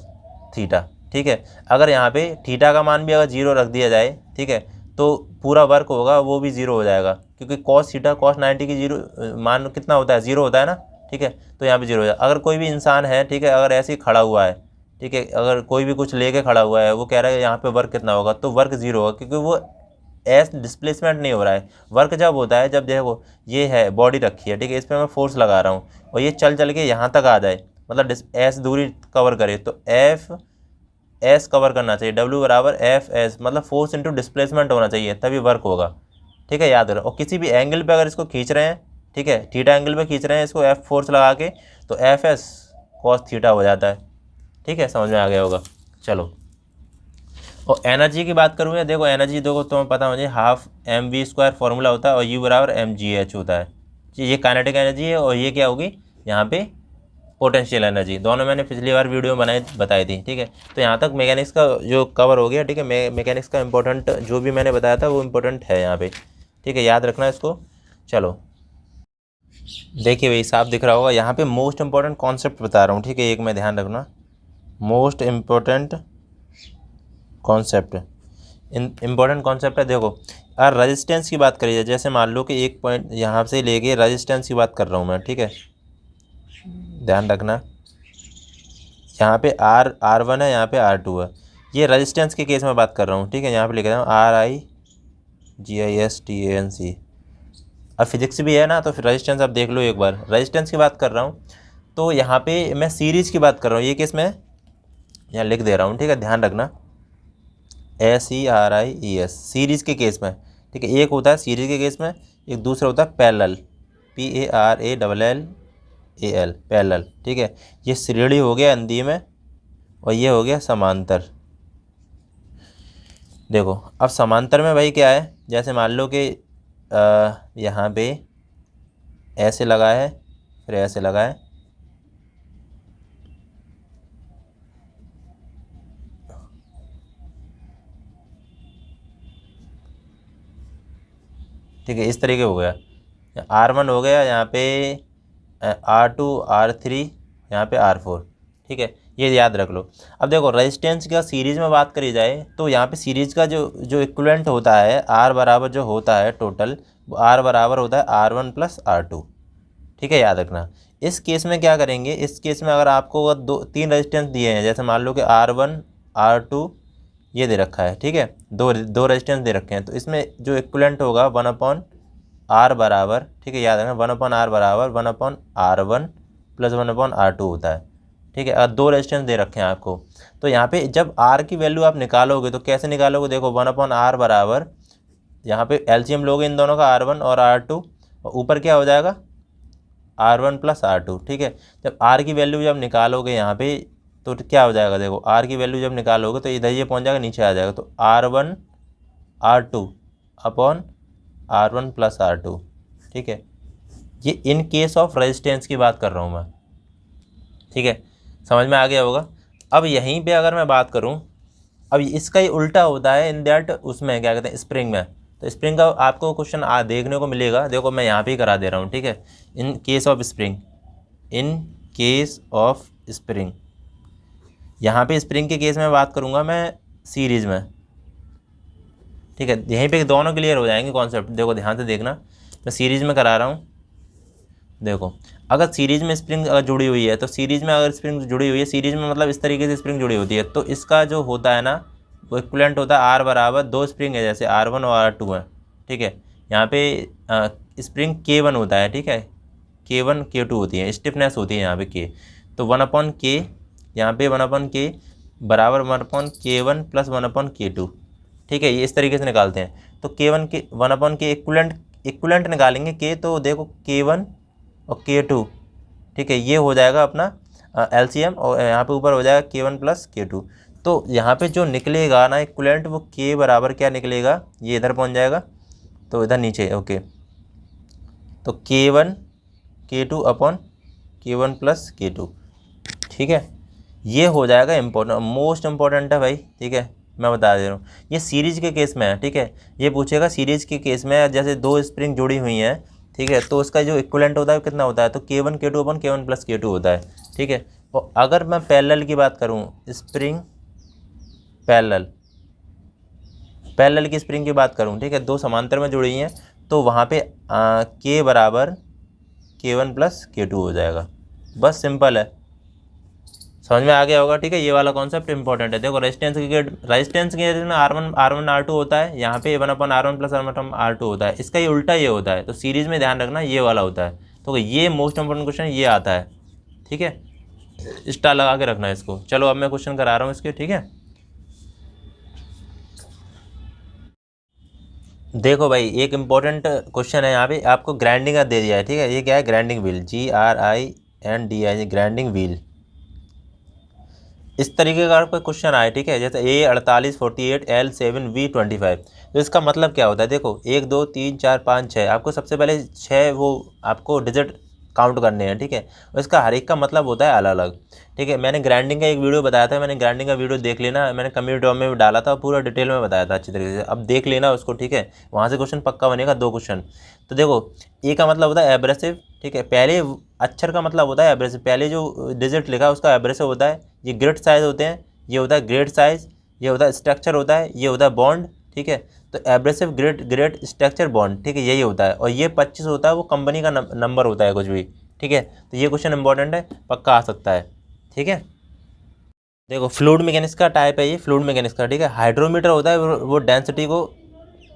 θ। ठीक है, अगर यहाँ पे थीटा का मान भी अगर 0 रख दिया जाए, ठीक है, तो पूरा वर्क होगा वो भी 0 हो जाएगा, क्योंकि cos θ cos 90 की 0 मान कितना होता है, 0 होता है ना। ठीक है, तो यहाँ पे 0 हो जाएगा। अगर कोई भी इंसान है, ठीक है, अगर ऐसे ही खड़ा हुआ है, ठीक है, अगर कोई भी कुछ लेके खड़ा हुआ है, वो कह रहा है यहाँ पे वर्क कितना होगा, तो वर्क 0 होगा, क्योंकि वो एस डिस्प्लेसमेंट नहीं हो रहा है। वर्क जब होता है, जब देखो ये है बॉडी रखी है, ठीक है, इस पर मैं फोर्स लगा रहा हूँ और ये चल के यहाँ तक आ जाए, मतलब एस दूरी कवर करे, तो एफ एस कवर करना चाहिए। W = F/s, मतलब फोर्स इंटू डिस्प्लेसमेंट होना चाहिए, तभी वर्क होगा। ठीक है, याद रखो। और किसी भी एंगल पे अगर इसको खींच रहे हैं, ठीक है, थीटा एंगल पे खींच रहे हैं इसको, F फोर्स लगा के, तो F/s cos θ हो जाता है। ठीक है, समझ में आ गया होगा। चलो, और एनर्जी की बात करूँ, देखो एनर्जी देखो तुम्हें पता मुझे हाफ mv² फॉर्मूला होता है और U बराबर mgh होता है। ये काइनेटिक एनर्जी है और ये क्या होगी यहाँ पे पोटेंशियल एनर्जी। दोनों मैंने पिछली बार वीडियो में बताई थी, ठीक है। तो यहाँ तक मैकेनिक्स का जो कवर हो गया, ठीक है। मैकेनिक्स का इंपॉर्टेंट जो भी मैंने बताया था वो इम्पोर्टेंट है यहाँ पे, ठीक है, याद रखना इसको। चलो देखिए भाई, साफ दिख रहा होगा यहाँ पे मोस्ट इंपॉर्टेंट कॉन्सेप्ट बता रहा हूँ, ठीक है। एक में ध्यान रखना, most important concept, important concept है। देखो अगर रेजिस्टेंस की बात करी जाए, जैसे मान लो कि एक पॉइंट यहाँ से लेके रेजिस्टेंस की बात कर रहा हूँ मैं, ठीक है। ध्यान रखना यहाँ पे R1 है, यहाँ पे R2 है। ये रेजिस्टेंस के केस में बात कर रहा हूँ, ठीक है। यहाँ पे लिख रहा हूँ RIGISTANC। अब फिजिक्स भी है ना, तो फिर रेजिस्टेंस आप देख लो एक बार। रेजिस्टेंस की बात कर रहा हूँ तो यहाँ पे मैं सीरीज़ की बात कर रहा हूँ। ये केस में यहाँ लिख दे रहा हूँ, ठीक है, ध्यान रखना। SERIES सीरीज़ के केस में, ठीक है। एक होता है सीरीज़ के केस में, एक दूसरा होता है पैरेलल, PARALL पैरेलल, ठीक है। ये श्रेणी हो गया हिंदी में और ये हो गया समांतर। देखो अब समांतर में भाई क्या है, जैसे मान लो कि यहाँ पे ऐसे लगा है, फिर ऐसे लगा है, ठीक है। इस तरीके हो गया, R1 हो गया, यहाँ पे R2 R3, यहाँ पे R4, ठीक है। ये याद रख लो। अब देखो रेजिस्टेंस का सीरीज़ में बात करी जाए तो यहाँ पे सीरीज़ का जो इक्विवेलेंट होता है R बराबर जो होता है टोटल, R बराबर होता है R1 + R2, ठीक है, याद रखना। इस केस में क्या करेंगे, इस केस में अगर आपको अगर 3 रेजिस्टेंस दिए हैं, जैसे मान लो कि R1 R2 ये दे रखा है, ठीक है, दो रेजिस्टेंस दे रखे हैं, तो इसमें जो इक्विवेलेंट होगा 1/R बराबर, ठीक है, याद रखना 1/R बराबर 1/R1 + 1/R2 होता है, ठीक है। अगर 2 रेजिस्टेंस दे रखे हैं आपको, तो यहाँ पे जब R की वैल्यू आप निकालोगे तो कैसे निकालोगे, देखो 1/R बराबर, यहाँ पे एलसीएम लोगे इन दोनों का R1 और R2, और ऊपर क्या हो जाएगा R1 + R2, ठीक है। जब R की वैल्यू जब निकालोगे यहाँ पे तो क्या हो जाएगा, देखो R की वैल्यू जब निकालोगे तो इधर ये पहुँच जाएगा, नीचे आ जाएगा, तो R1 R2 upon R1 + R2, ठीक है। ये इन केस ऑफ रेजिस्टेंस की बात कर रहा हूँ मैं, ठीक है, समझ में आ गया होगा। अब यहीं पे अगर मैं बात करूँ, अब इसका ही उल्टा होता है इन दैट, उसमें क्या कहते हैं स्प्रिंग में। तो स्प्रिंग का आपको क्वेश्चन देखने को मिलेगा, देखो मैं यहाँ पे ही करा दे रहा हूँ, ठीक है। In case of spring, in case of spring, यहाँ पे स्प्रिंग के केस में बात करूँगा मैं सीरीज़ में, ठीक है। यहीं पे दोनों क्लियर हो जाएंगे कॉन्सेप्ट। देखो ध्यान से देखना, मैं सीरीज़ में करा रहा हूँ। देखो अगर सीरीज़ में स्प्रिंग अगर जुड़ी हुई है, तो सीरीज़ में अगर स्प्रिंग जुड़ी हुई है, सीरीज़ में मतलब इस तरीके से स्प्रिंग जुड़ी होती है, तो इसका जो होता है ना वो इक्विवेलेंट होता है R बराबर 2 स्प्रिंग है, जैसे R1 और R2 है, ठीक है। यहाँ पे स्प्रिंग K1 होता है, ठीक है, K1 K2 होती है, स्टिफनेस होती है यहाँ पे K, तो 1/K, यहाँ पे 1/K बराबर 1/K1 + 1/K2, ठीक है। ये इस तरीके से निकालते हैं। तो K1 के 1/K इक्विवेलेंट निकालेंगे K, तो देखो K1 और K2, ठीक है, ये हो जाएगा अपना LCM, और यहाँ पे ऊपर हो जाएगा K1 + K2। तो यहाँ पे जो निकलेगा ना इक्विवेलेंट, वो K बराबर क्या निकलेगा, ये इधर पहुँच जाएगा, तो इधर नीचे, ओके। तो K1 K2 upon K1 + K2, ठीक है। ये हो जाएगा इम्पोर्टेंट, मोस्ट इम्पोर्टेंट है भाई, ठीक है, मैं बता दे रहा हूँ। ये सीरीज़ के केस में है, ठीक है। ये पूछेगा सीरीज़ के केस में, जैसे 2 स्प्रिंग जुड़ी हुई हैं, ठीक है, तो उसका जो इक्विवेलेंट होता है कितना होता है, तो K1 K2 upon K1 + K2 होता है, ठीक है। और अगर मैं पैरेलल की बात करूँ, स्प्रिंग पैरेलल, पैरेलल की स्प्रिंग की बात करूँ, ठीक है, 2 समांतर में जुड़ी हैं, तो वहाँ पे K बराबर K1 + K2 हो जाएगा। बस सिंपल है, समझ में आ गया होगा, ठीक है। ये वाला कॉन्सेप्ट इंपॉर्टेंट है। देखो रेजिस्टेंस के केस में R1 R2 होता है, यहाँ पे 1/R1 + 1/R2 होता है, इसका ये उल्टा ये होता है। तो सीरीज़ में ध्यान रखना ये वाला होता है। तो ये मोस्ट इंपॉर्टेंट क्वेश्चन ये आता है, ठीक है, स्टार लगा के रखना इसको। चलो अब मैं क्वेश्चन करा रहा हूँ इसके, ठीक है। देखो भाई एक इम्पोर्टेंट क्वेश्चन है, यहाँ पे आपको ग्राइंडिंग का दे दिया है, ठीक है। ये क्या है, grinding wheel, GRINDI, grinding wheel. इस तरीके का आपका क्वेश्चन आए, ठीक है, जैसे A48 48 L7 V25, तो इसका मतलब क्या होता है, देखो 1 2 3 4 5 6, आपको सबसे पहले 6 वो आपको डिजिट काउंट करने हैं, ठीक है, और इसका हर एक का मतलब होता है अलग अलग, ठीक है। मैंने ग्राइंडिंग का एक वीडियो बताया था, मैंने ग्राइंडिंग का वीडियो देख लेना, मैंने कम्युनिटी में भी डाला था, पूरा डिटेल में बताया था अच्छी तरीके से, अब देख लेना उसको, ठीक है, वहाँ से क्वेश्चन पक्का बनेगा, 2 क्वेश्चन। तो देखो ए का मतलब होता है एब्रेसिव, ठीक है, पहले अक्षर का मतलब होता है एब्रेसिव, पहले जो डिजिट लिखा है उसका एब्रेसिव होता है। ये ग्रिड साइज होते हैं, ये होता है ग्रेड साइज, ये होता है स्ट्रक्चर होता है, ये होता है बॉन्ड, ठीक है। तो एब्रेसिव ग्रेड स्ट्रक्चर बॉन्ड, ठीक है, यही होता है। और ये 25 होता है, वो कंपनी का नंबर होता है कुछ भी, ठीक है। तो ये क्वेश्चन इंपॉर्टेंट है, पक्का आ सकता है, ठीक है। देखो फ्लूइड मैकेनिक्स का टाइप है ये, फ्लूइड मैकेनिक्स का, ठीक है। हाइड्रोमीटर होता है वो डेंसिटी को,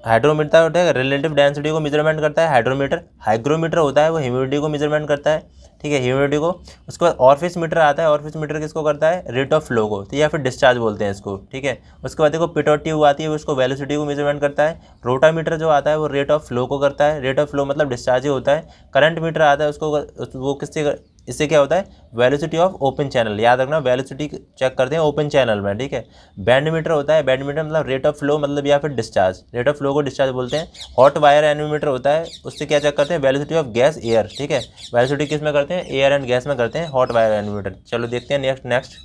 हाइड्रोमीटर होता है रिलेटिव डेंसिटी को मेजरमेंट करता है हाइड्रोमीटर। हाइग्रोमीटर होता है वो ह्यूमिडिटी को मेजरमेंट करता है, ठीक है, ह्यूमिडिटी को। उसके बाद ऑरफिस मीटर आता है, ऑरफिस मीटर किसको करता है, रेट ऑफ फ्लो को, तो या फिर डिस्चार्ज बोलते हैं इसको, ठीक है। उसके बाद देखो पिटोट ट्यूब आती है, उसको वेलोसिटी को मेजरमेंट करता है। रोटामीटर जो आता है वो रेट ऑफ फ्लो को करता है, रेट ऑफ फ्लो मतलब डिस्चार्ज ही होता है। करंट मीटर आता है उसको, वो किससे, इससे क्या होता है, वेलोसिटी ऑफ ओपन चैनल, याद रखना वेलोसिटी चेक करते हैं ओपन चैनल में, ठीक है। बैंड मीटर होता है, बैंड मीटर मतलब रेट ऑफ फ्लो मतलब या फिर डिस्चार्ज, रेट ऑफ फ्लो को डिस्चार्ज बोलते हैं। हॉट वायर एनोमीटर होता है, उससे क्या चेक करते हैं, वेलोसिटी ऑफ गैस एयर, ठीक है, वेलोसिटी किस में करते हैं, एयर एंड गैस में करते हैं हॉट वायर एनोमीटर। चलो देखते हैं नेक्स्ट।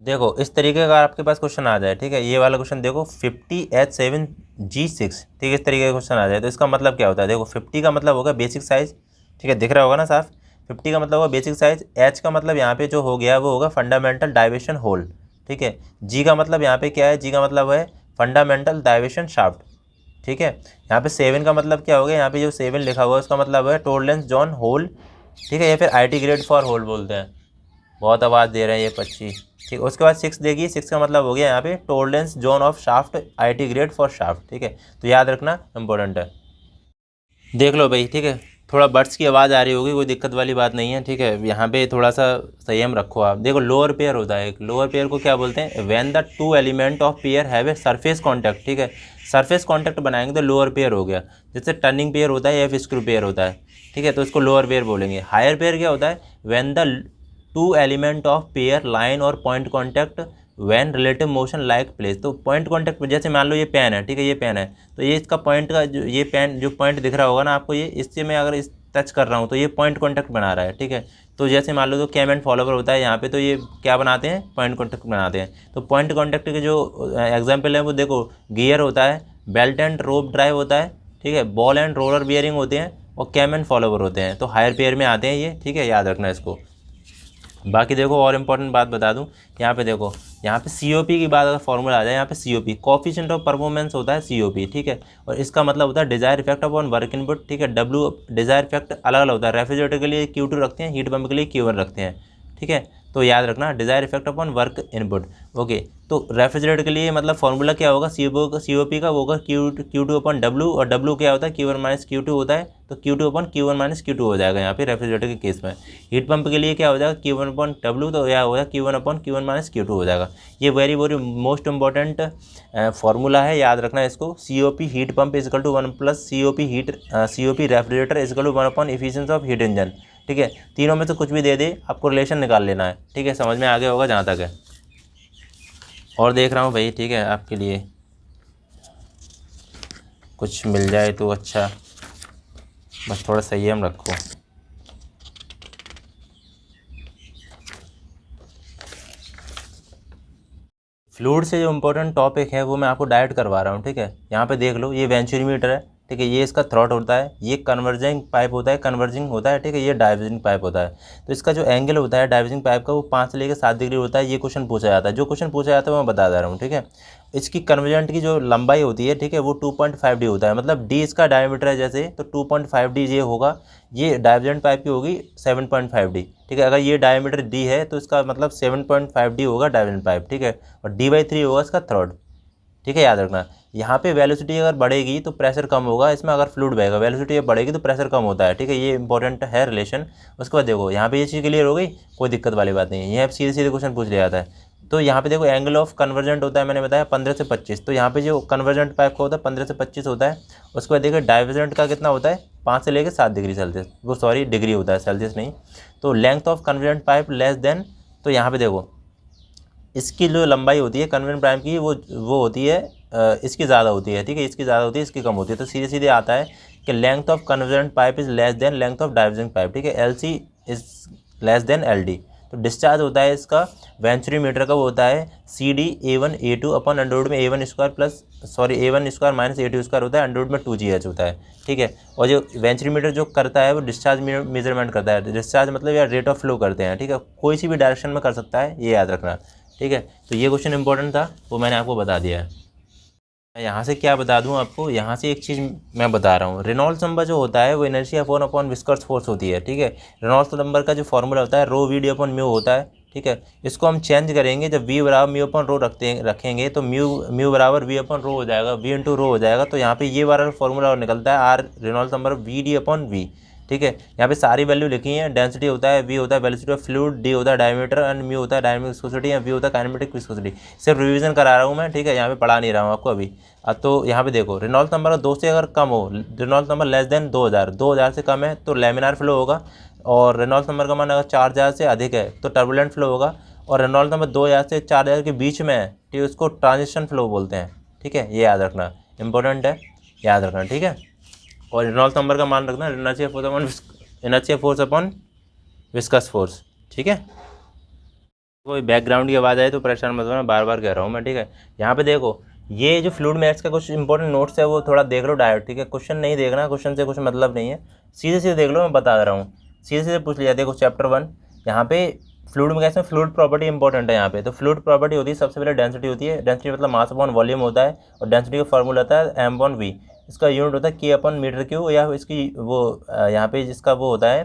देखो इस तरीके का आपके पास क्वेश्चन आ जाए, ठीक है, ये वाला क्वेश्चन देखो 50H7G6, ठीक है, इस तरीके का क्वेश्चन आ जाए तो इसका मतलब क्या होता है, देखो 50 का मतलब होगा बेसिक साइज, ठीक है, दिख रहा होगा ना साफ, 50 का मतलब होगा बेसिक साइज। H का मतलब यहाँ पे जो हो गया वो होगा फंडामेंटल डाइवेशन होल, ठीक है। G का मतलब यहाँ पे क्या है, G का मतलब है फंडामेंटल डाइवेशन शाफ्ट, ठीक है। यहाँ पे 7 का मतलब क्या हो गया, यहाँ पे जो 7 लिखा हुआ है उसका मतलब है टोलरेंस जोन होल, ठीक है, या फिर IT ग्रेड फॉर होल बोलते हैं। बहुत आवाज़ दे रहे हैं ये पक्षी, ठीक। उसके बाद 6 देखिए, 6 का मतलब हो गया यहाँ पे tolerance zone of shaft, IT grade for shaft, ठीक है। तो याद रखना इंपॉर्टेंट है, देख लो भाई, ठीक है। थोड़ा बर्ड्स की आवाज़ आ रही होगी, कोई दिक्कत वाली बात नहीं है, ठीक है। यहाँ पे थोड़ा सा संयम रखो आप। देखो लोअर पेयर होता है एक, लोअर पेयर को क्या बोलते हैं, when the two element of pair have a surface contact, ठीक है, सरफेस कॉन्टैक्ट बनाएंगे तो लोअर पेयर हो गया। जैसे टर्निंग पेयर होता है या फिर स्क्रू पेयर होता है, ठीक है, तो इसको लोअर पेयर बोलेंगे। हायर पेयर क्या होता है, when the two element of pair line और point contact when relative motion like place. तो पॉइंट कॉन्टैक्ट, जैसे मान लो ये पेन है, ठीक है, ये पेन है, तो ये इसका पॉइंट का जो ये पेन जो पॉइंट दिख रहा होगा ना आपको, ये इससे मैं अगर इस टच कर रहा हूँ तो ये पॉइंट कॉन्टैक्ट बना रहा है, ठीक है। तो जैसे मान लो तो कैम एंड फॉलोवर होता है यहाँ पे, तो ये क्या बनाते हैं, पॉइंट कॉन्टैक्ट बनाते हैं। तो पॉइंट कॉन्टैक्ट के जो एग्जाम्पल है वो देखो, गियर होता है, बेल्ट एंड रोप ड्राइव होता है, ठीक है, बॉल एंड रोलर बियरिंग होते हैं, और कैम एंड फॉलोवर होते हैं। तो हायर पेयर में आते हैं ये, ठीक है, याद रखना इसको। बाकी देखो और इम्पोर्टेंट बात बता दूं, यहाँ पे देखो, यहाँ पे COP की बात अगर फॉर्मूला आ जाए, यहाँ पे COP कोफिशिएंट ऑफ परफॉर्मेंस होता है COP, ठीक है, और इसका मतलब होता है desire effect upon work input, ठीक है। W डिजायर इफेक्ट अलग अलग होता है, रेफ्रिजरेटर के लिए Q2 रखते हैं, हीट पंप के लिए Q1 रखते हैं, ठीक है। तो याद रखना desire effect upon work input, okay. तो रेफ्रिजरेटर के लिए मतलब फॉर्मूला क्या होगा, COP का वो होगा Q2 अपॉन W, और W क्या होता है, Q1 माइनस Q2 होता है, तो Q2 upon Q1 minus Q2 हो जाएगा यहाँ पे रेफ्रिजरेटर के केस में। हीट पंप के लिए क्या हो जाएगा, Q1 अपॉन W, तो यह होगा Q1 upon Q1 minus Q2 हो जाएगा। ये वेरी मोस्ट इंपॉर्टेंट फार्मूला है, याद रखना इसको। COP heat pump is equal to 1 plus COP refrigerator is equal to 1 upon efficiency of heat engine, ठीक है। तीनों में से कुछ भी दे दे, आपको रिलेशन निकाल लेना है, ठीक है, समझ में आ गया होगा जहाँ तक है। और देख रहा हूँ भाई, ठीक है, आपके लिए कुछ मिल जाए तो अच्छा, बस थोड़ा संयम रखो। फ्लूइड से जो इम्पोर्टेंट टॉपिक है वो मैं आपको डायरेक्ट करवा रहा हूँ, ठीक है। यहाँ पे देख लो, ये वेंचुरीमीटर है, ठीक है, ये इसका थ्रॉट होता है, ये कन्वर्जिंग पाइप होता है, कन्वर्जिंग होता है, ठीक है, ये डाइवर्जिंग पाइप होता है। तो इसका जो एंगल होता है डाइवर्जिंग पाइप का वो 5 से लेकर 7 डिग्री होता है। ये क्वेश्चन पूछा जाता है, जो क्वेश्चन पूछा जाता है वो मैं बता दे रहा हूँ, ठीक है। इसकी कन्वर्जेंट की जो लंबाई होती है, ठीक है, वो 2.5D होता है, मतलब D इसका डायमीटर है जैसे, तो 2.5D ये होगा। ये डाइवर्जेंट पाइप की होगी 7.5D, ठीक है। अगर ये डायमीटर D है तो इसका मतलब 7.5D होगा डाइवर्जेंट पाइप, ठीक है, और D/3 होगा इसका थ्रॉट, ठीक है, याद रखना। यहाँ पे वेलोसिटी अगर बढ़ेगी तो प्रेशर कम होगा, इसमें अगर फ्लूइड बहेगा, वेलोसिटी बढ़ेगी तो प्रेशर कम होता है, ठीक है, ये इंपॉर्टेंट है रिलेशन। उसके बाद देखो यहाँ पे ये चीज़ क्लियर हो गई, कोई दिक्कत वाली बात नहीं है, यहाँ सीधे सीधे क्वेश्चन पूछ लिया जाता है। तो यहाँ पे देखो एंगल ऑफ कन्वर्जेंट होता है, मैंने बताया 15 से 25, तो यहाँ पे जो कन्वर्जेंट पाइप का होता है 15 से 25 होता है। उसके बाद देखिए डाइवर्जेंट का कितना होता है, 5 से लेकर 7 डिग्री सेल्सियस, वो सॉरी डिग्री होता है, सेल्सियस नहीं। तो length of convergent pipe less than, तो यहाँ पे देखो इसकी जो लंबाई होती है कन्वेंट पाइप की वो होती है इसकी ज़्यादा होती है, ठीक है, इसकी ज़्यादा होती है, इसकी कम होती है। तो सीधे सीधे आता है कि length of convergent pipe is less than length of divergent pipe, ठीक है, LC is less than LD। तो डिस्चार्ज होता है इसका वेंचुरी मीटर का, वो होता है CD A1 A2 upon Underwood में A1 square minus A2 square होता है, अंडरवुड में 2GH होता है, ठीक है। और जो वेंचुरी मीटर जो करता है वो डिस्चार्ज मेजरमेंट करता है। डिस्चार्ज मतलब यार रेट ऑफ फ्लो करते हैं, ठीक है, कोई सी भी डायरेक्शन में कर सकता है, ये याद रखना, ठीक है। तो ये क्वेश्चन इंपॉर्टेंट था, वो मैंने आपको बता दिया है। यहाँ से क्या बता दूँ आपको, यहाँ से एक चीज़ मैं बता रहा हूँ, रेनॉल्ड्स नंबर जो होता है वो इनर्शिया अपॉन विस्कस फोर्स होती है, ठीक है। रेनॉल्ड्स नंबर का जो फॉर्मूला होता है रो VD अपॉन म्यू होता है, ठीक है। इसको हम चेंज करेंगे, जब V बराबर म्यू अपॉन रो रखेंगे तो म्यू बराबर V अपॉन रो हो जाएगा, V इंटू रो हो जाएगा। तो यहाँ पे ये वाला फॉर्मूला निकलता है R Reynolds number VD upon V, ठीक है। यहाँ पे सारी वैल्यू लिखी है, डेंसिटी होता है, V होता है वेलोसिटी ऑफ फ्लूइड, D होता है डायमीटर एंड म्यू होता है डायनेमिक विस्कोसिटी एंड V होता है काइनेमेटिक विस्कोसिटी। सिर्फ रिवीजन करा रहा हूँ मैं, ठीक है, यहाँ पे पढ़ा नहीं रहा हूँ आपको अभी। तो यहाँ पे देखो रेनॉल्ड्स नंबर 2 से अगर कम हो, रेनॉल्ड्स नंबर लेस देन 2000 से कम है तो लैमिनार फ्लो होगा, और रेनॉल्ड्स नंबर का मान अगर 4000 से अधिक है तो टर्बुलेंट फ्लो होगा, और रेनॉल्ड्स नंबर 2000 से 4000 के बीच में है, ठीक है, उसको ट्रांजिशन फ्लो बोलते हैं, ठीक है। ये याद रखना, इंपॉर्टेंट है, याद रखना, ठीक है। और रेनॉल्ड्स नंबर का मान रखना inertia force upon viscous force, ठीक है। कोई बैकग्राउंड की आवाज़ आए तो परेशान मत होना, बार बार कह रहा हूँ मैं, ठीक है। यहाँ पे देखो ये जो फ्लूइड मैथ्स का कुछ इंपॉर्टेंट नोट्स है वो थोड़ा देख लो डायरेक्ट, ठीक है। क्वेश्चन नहीं देखना, क्वेश्चन से कुछ मतलब नहीं है, सीधे सीधे देख लो, मैं बता रहा हूँ, सीधे सीधे पूछ लिया। देखो चैप्टर 1 यहाँ पे फ्लूइड मैथ्स में फ्लूइड प्रॉपर्टी इंपॉर्टेंट है यहाँ पे। तो फ्लूइड प्रॉपर्टी होती है, सबसे पहले डेंसिटी होती है, डेंसिटी मतलब मास अपॉन वॉल्यूम होता है, और डेंसिटी का फॉर्मूला होता है M/V, इसका यूनिट होता है K अपॉन मीटर क्यूब, या इसकी वो यहाँ पे जिसका वो होता है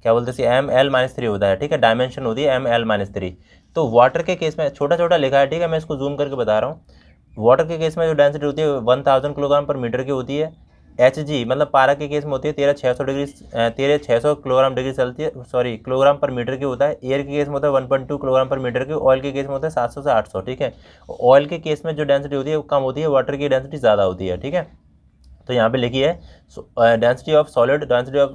क्या बोलते हैं ML-3 होता है, ठीक है, डायमेंशन होती है ML-3। तो वाटर के केस में छोटा छोटा लिखा है, ठीक है, मैं इसको जूम करके बता रहा हूँ। वाटर के केस में जो डेंसिटी होती है 1000 किलोग्राम पर मीटर की होती है। Hg मतलब पारा के केस में होती है 13600 किलोग्राम पर मीटर की होता है। एयर के केस में होता है 1.2 किलोग्राम पर मीटर की। ऑयल के केस में होता है 700 से 800, ठीक है। ऑयल के केस में जो डेंसिटी होती है वो कम होती है, वाटर की डेंसिटी ज़्यादा होती है, ठीक है। तो यहाँ पे लिखी है density of solid density of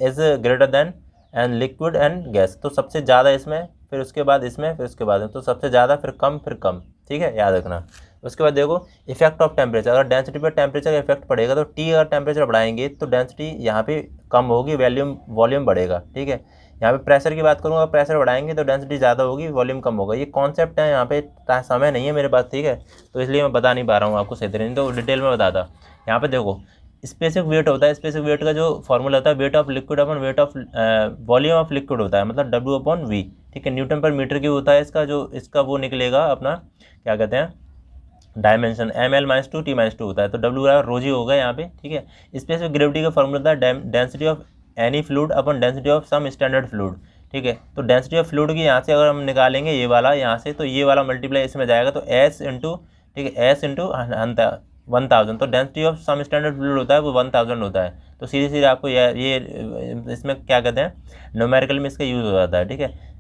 is greater than and liquid and gas. तो सबसे ज़्यादा इसमें, फिर उसके बाद इसमें, फिर उसके बाद, तो सबसे ज़्यादा फिर कम, ठीक है, याद रखना। उसके बाद देखो इफेक्ट ऑफ टेम्परेचर, अगर डेंसिटी पर टेम्परेचर का इफेक्ट पड़ेगा तो T अगर टेम्परेचर बढ़ाएंगे तो डेंसिटी यहाँ पे कम होगी, वॉल्यूम बढ़ेगा, ठीक है। यहाँ पे प्रेशर की बात करूँगा, प्रेशर बढ़ाएंगे तो डेंसिटी ज़्यादा होगी, वॉल्यूम कम होगा। ये कॉन्सेप्ट है, यहाँ पे समय नहीं है मेरे पास, ठीक है, तो इसलिए मैं बता नहीं पा रहा हूँ आपको सही तरीके, तो डिटेल में बताता। यहाँ पे देखो स्पेसिफिक वेट होता है, स्पेसिफिक वेट का जो फॉर्मूला होता है weight of liquid upon weight of volume of liquid होता है, मतलब W/V, ठीक है। न्यूटन पर मीटर की होता है इसका वो निकलेगा अपना क्या कहते हैं डायमेंशन ML-2 T-2 होता है। तो W बराबर रोजी होगा यहाँ पे, ठीक है। स्पेसिफिक ग्रेविटी का फॉर्मूला होता है density of any fluid upon density of some standard fluid, ठीक है। तो डेंसिटी ऑफ फ्लूइड की यहाँ से अगर हम निकालेंगे ये वाला यहाँ से, तो ये वाला मल्टीप्लाई इसमें जाएगा, तो S इंटू, ठीक है, S इंटू 1000। तो density of some standard fluid होता है वो 1000 होता है। तो सीधे सीधे आपको ये इसमें क्या कहते हैं न्यूमेरिकल में इसका यूज़ हो जाता है, ठीक है।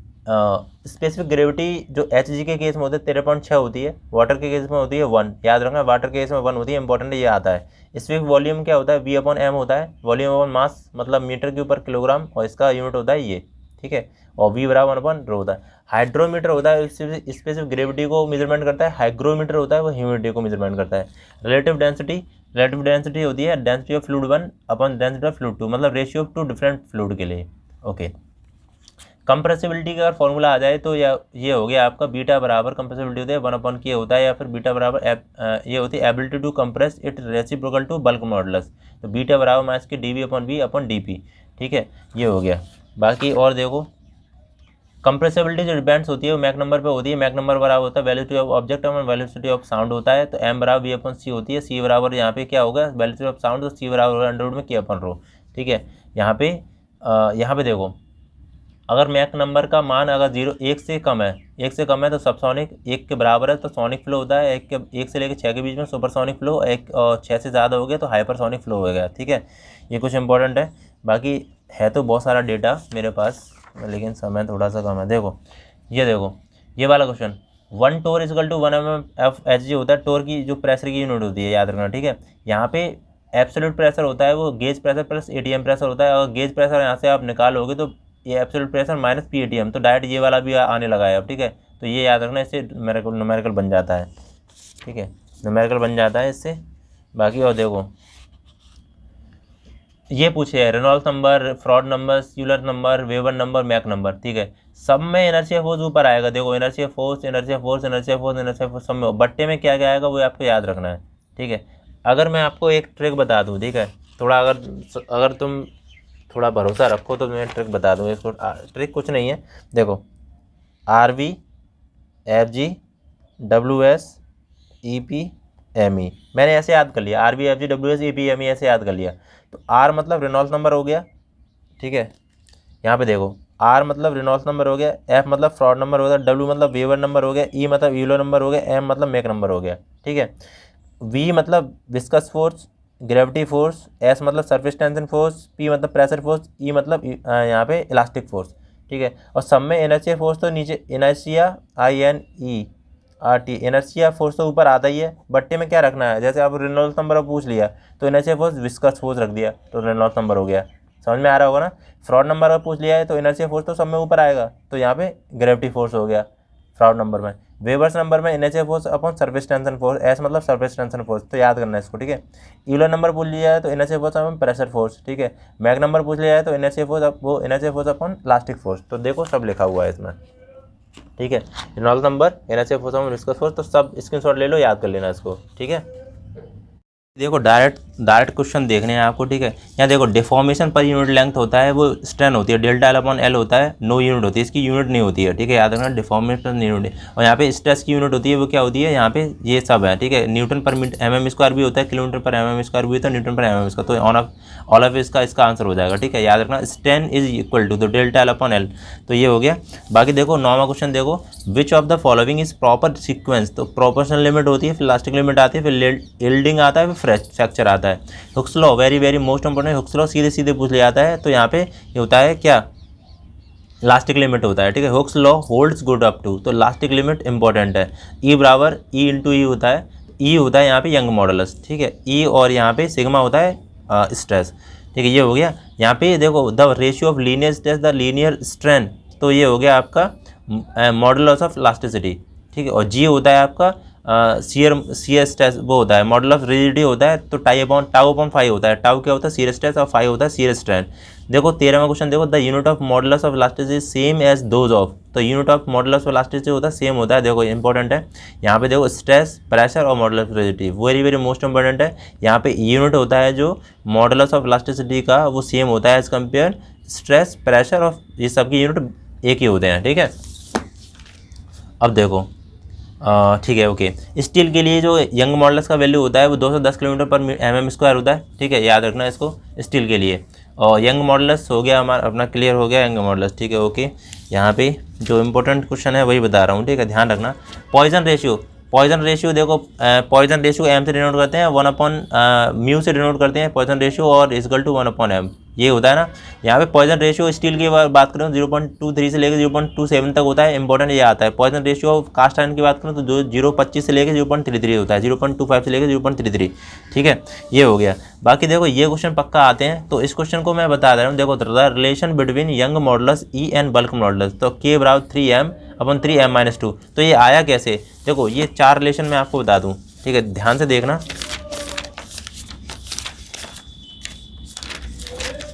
स्पेसिफिक ग्रेविटी जो Hg के केस में होती है 13.6 होती है, वाटर के केस में होती है 1, याद रखना, वाटर के केस में 1 होती है, इंपॉर्टेंट ये आता है। स्पेसिफिक वॉल्यूम क्या होता है V/M होता है, वॉल्यूम अपॉन मास मतलब मीटर के ऊपर किलोग्राम, और इसका यूनिट होता है ये, ठीक है, और V बराबर 1/ρ होता है। हाइड्रोमीटर होता है स्पेसिफिक ग्रेविटी को मेजरमेंट करता है, हाइग्रोमीटर होता है वो ह्यूमिडिटी को मेजरमेंट करता है। रिलेटिव डेंसिटी होती है density of fluid 1 upon density of fluid 2, मतलब रेशियो ऑफ 2 डिफरेंट फ्लूइड के लिए, ओके। कंप्रेसिबिलिटी का अगर फॉर्मूला आ जाए तो ये हो गया आपका बीटा बराबर कंप्रेसिबिलिटी होती है 1/K होता है, या फिर बीटा बराबर ये होती है ability to compress it reciprocal to bulk modulus. तो बीटा बराबर मास की dV/V/dP, ठीक है, ये हो गया। बाकी और देखो कंप्रेसिबिलिटी जो डिपेंड्स होती है वो मैक नंबर पे होती है, मैक नंबर बराबर होता है वेलोसिटी ऑफ ऑब्जेक्ट और वेलोसिटी ऑफ साउंड होता है। तो M बराबर V/C होती है, C बराबर यहाँ पे क्या होगा वेलोसिटी ऑफ साउंड, तो C बराबर अंडरवुड में K/ρ, ठीक है। यहाँ पे देखो अगर मैक नंबर का मान अगर 1 से कम है तो सबसोनिक, 1 के बराबर है तो सोनिक फ्लो होता है, 1 से लेकर 6 के बीच में सुपरसोनिक फ्लो, 1 और 6 से ज़्यादा हो गया तो हाइपरसोनिक फ्लो हो गया, ठीक है। ये कुछ इंपॉर्टेंट है, बाकी है तो बहुत सारा डेटा मेरे पास, लेकिन समय थोड़ा सा कम है। देखो ये वाला question 1 tour equal to 1 mm/Hg होता है, टोर की जो प्रेशर की यूनिट होती है, याद रखना, ठीक है। यहाँ पे एब्सोल्यूट प्रेशर होता है वो gauge pressure plus ATM pressure होता है, और गेज प्रेशर यहाँ से आप निकालोगे तो ये एब्सोल्यूट प्रेशर माइनस PATM, तो डायरेक्ट ये वाला भी आने लगा है अब, ठीक है। तो ये याद रखना, इससे न्यूमेरिकल बन जाता है, ठीक है, न्यूमेरिकल बन जाता है इससे। बाकी और देखो ये पूछे Reynolds number, fraud number, Euler number, weber number, Mach number, ठीक है, सब में इनर्शिया फोर्स ऊपर आएगा। देखो inertia force, inertia force, inertia force, inertia force, सब में बट्टे में क्या क्या आएगा वो आपको याद रखना है, ठीक है। अगर मैं आपको एक ट्रिक बता दूं, ठीक है, थोड़ा अगर तुम थोड़ा भरोसा रखो तो मैं ट्रिक बता दूँ इसको। ट्रिक कुछ नहीं है, देखो RV, FG, WS, EP, ME, मैंने ऐसे याद कर लिया, RV, FG, WS, EP, ME ऐसे याद कर लिया। तो R मतलब रेनॉल्ड्स नंबर हो गया, ठीक है, यहाँ पे देखो R मतलब रेनॉल्ड्स नंबर हो गया, F मतलब फ्रॉड नंबर हो गया, W मतलब वेबर नंबर हो गया, E मतलब यूलर नंबर हो गया, M मतलब मैक नंबर हो गया, ठीक है। V मतलब viscous force, gravity force, S मतलब सरफेस टेंशन फोर्स, P मतलब प्रेशर फोर्स, E मतलब यहाँ पे इलास्टिक फोर्स, ठीक है। और सब में इनर्शिया फोर्स तो नीचे, इनर्शिया INERT, इनर्शिया फोर्स तो ऊपर आता ही है। बट्टे में क्या रखना है, जैसे आप रेनॉल्ड्स नंबर पूछ लिया तो इनर्शिया फोर्स विस्कस फोर्स रख दिया तो रेनॉल्ड्स नंबर हो गया, समझ में आ रहा होगा ना। फ्रॉड नंबर अगर पूछ लिया है तो इनर्शिया फोर्स तो सब में ऊपर आएगा, तो यहाँ पे ग्रेविटी फोर्स हो गया फ्रॉड नंबर में। वेबर्स नंबर में inertia force upon surface tension force, S मतलब सरफेस टेंशन फोर्स, तो याद करना है इसको, ठीक है। यूलर नंबर पूछ लिया है तो inertia force upon pressure force, ठीक है। मैक नंबर पूछ लिया है तो इनर्शिया फोर्स, वो inertia force upon elastic force, तो देखो सब लिखा हुआ है इसमें, ठीक है। Reynolds number, inertia force upon viscous force, तो सब स्क्रीनशॉट ले लो, याद कर लेना इसको, ठीक है। देखो डायरेक्ट क्वेश्चन देखने हैं आपको, ठीक है। यहाँ देखो डिफॉर्मेशन पर यूनिट लेंथ होता है वो स्ट्रेन होती है, डेल्टा एल अपॉन एल होता है, नो यूनिट होती है, इसकी यूनिट नहीं होती है, ठीक है, याद रखना डिफॉर्मेशन यूनिट। और यहाँ पे स्ट्रेस की यूनिट होती है, वो क्या होती है, यहाँ पे ये सब है, ठीक है। न्यूटन पर mm स्क्वायर भी होता है, किलोमीटर पर mm स्क्वायर भी होता है, न्यूटन पर mm स्क्वायर, तो ऑल ऑफ इसका आंसर हो जाएगा, ठीक है। याद रखना strain is equal to the delta L upon L, तो ये हो गया। बाकी देखो 9वां क्वेश्चन देखो, which of the following is proper sequence, तो प्रोपोर्शनल लिमिट होती है, फिर इलास्टिक लिमिट आती है, फिर यील्डिंग आता है, फिर फ्रैक्चर आता है। Hooke's law very very most important, Hooke's law सीधे सीधे पूछ लिया जाता है, तो यहाँ पे ये होता है क्या, इलास्टिक लिमिट होता है, ठीक है। Hooke's law holds good up to, तो इलास्टिक लिमिट इंपॉर्टेंट है। E बराबर E इंटू ई होता है, E होता है यहाँ पे यंग मॉडुलस, ठीक है, E और यहाँ पे सिग्मा होता है स्ट्रेस, ठीक है, ये हो गया। यहाँ पे देखो the ratio of linear stress the linear strain, तो ये हो गया आपका मॉडुलस ऑफ इलास्टिसिटी, ठीक है। और G होता है आपका सीयर स्ट्रेस, वो होता है मॉडल ऑफ रिजिडिटी होता है, तो टाउ अपॉन फाइव होता है, टाउ क्या होता है सीयर स्ट्रेस और फाइव होता है सीयर स्ट्रेन। देखो 13वां क्वेश्चन देखो, the unit of modulus of elasticity same as those of, तो unit of modulus of elasticity होता है सेम होता है, देखो इंपॉर्टेंट है। यहाँ पे देखो स्ट्रेस, प्रेशर और modulus of rigidity very very most important है। यहाँ पे यूनिट होता है जो मॉडुलस ऑफ इलास्टिसिटी का, वो सेम होता है एज कम्पेयर स्ट्रेस, प्रेशर और ये सबकी यूनिट एक ही होते हैं, ठीक है। अब देखो ठीक है, ओके। स्टील के लिए जो यंग मॉडुलस का वैल्यू होता है वो 210 किलोमीटर पर mm स्क्वायर होता है, ठीक है, याद रखना इसको स्टील के लिए। और यंग मॉडुलस हो गया हमारा अपना, क्लियर हो गया यंग मॉडुलस, ठीक है, ओके। यहाँ पे जो इंपॉर्टेंट क्वेश्चन है वही बता रहा हूँ, ठीक है, ध्यान रखना। पॉइजन रेशियो देखो, पॉइजन रेशियो m से डिनोट करते हैं, 1 म्यू से डिनोट करते हैं पॉइजन रेशियो, और इक्वल टू 1/m, ये होता है ना। यहाँ पे पॉइजन रेशियो स्टील की बात करूँ 0.23 से लेकर 0.27 तक होता है, इंपॉर्टेंट ये आता है। पॉइजन रेशियो कास्ट आयरन की बात करूँ तो 0.25 से लेकर 0.33 होता है, 0.25 से लेकर 0.33, ठीक है, ये हो गया। बाकी देखो ये क्वेश्चन पक्का आते हैं, तो इस क्वेश्चन को मैं बता दे रहा हूँ। देखो the relation between young modulus E and bulk modulus, तो K बराबर 3m/3m-2, तो ये आया कैसे, देखो ये 4 रिलेशन मैं आपको बता दूँ, ठीक है, ध्यान से देखना।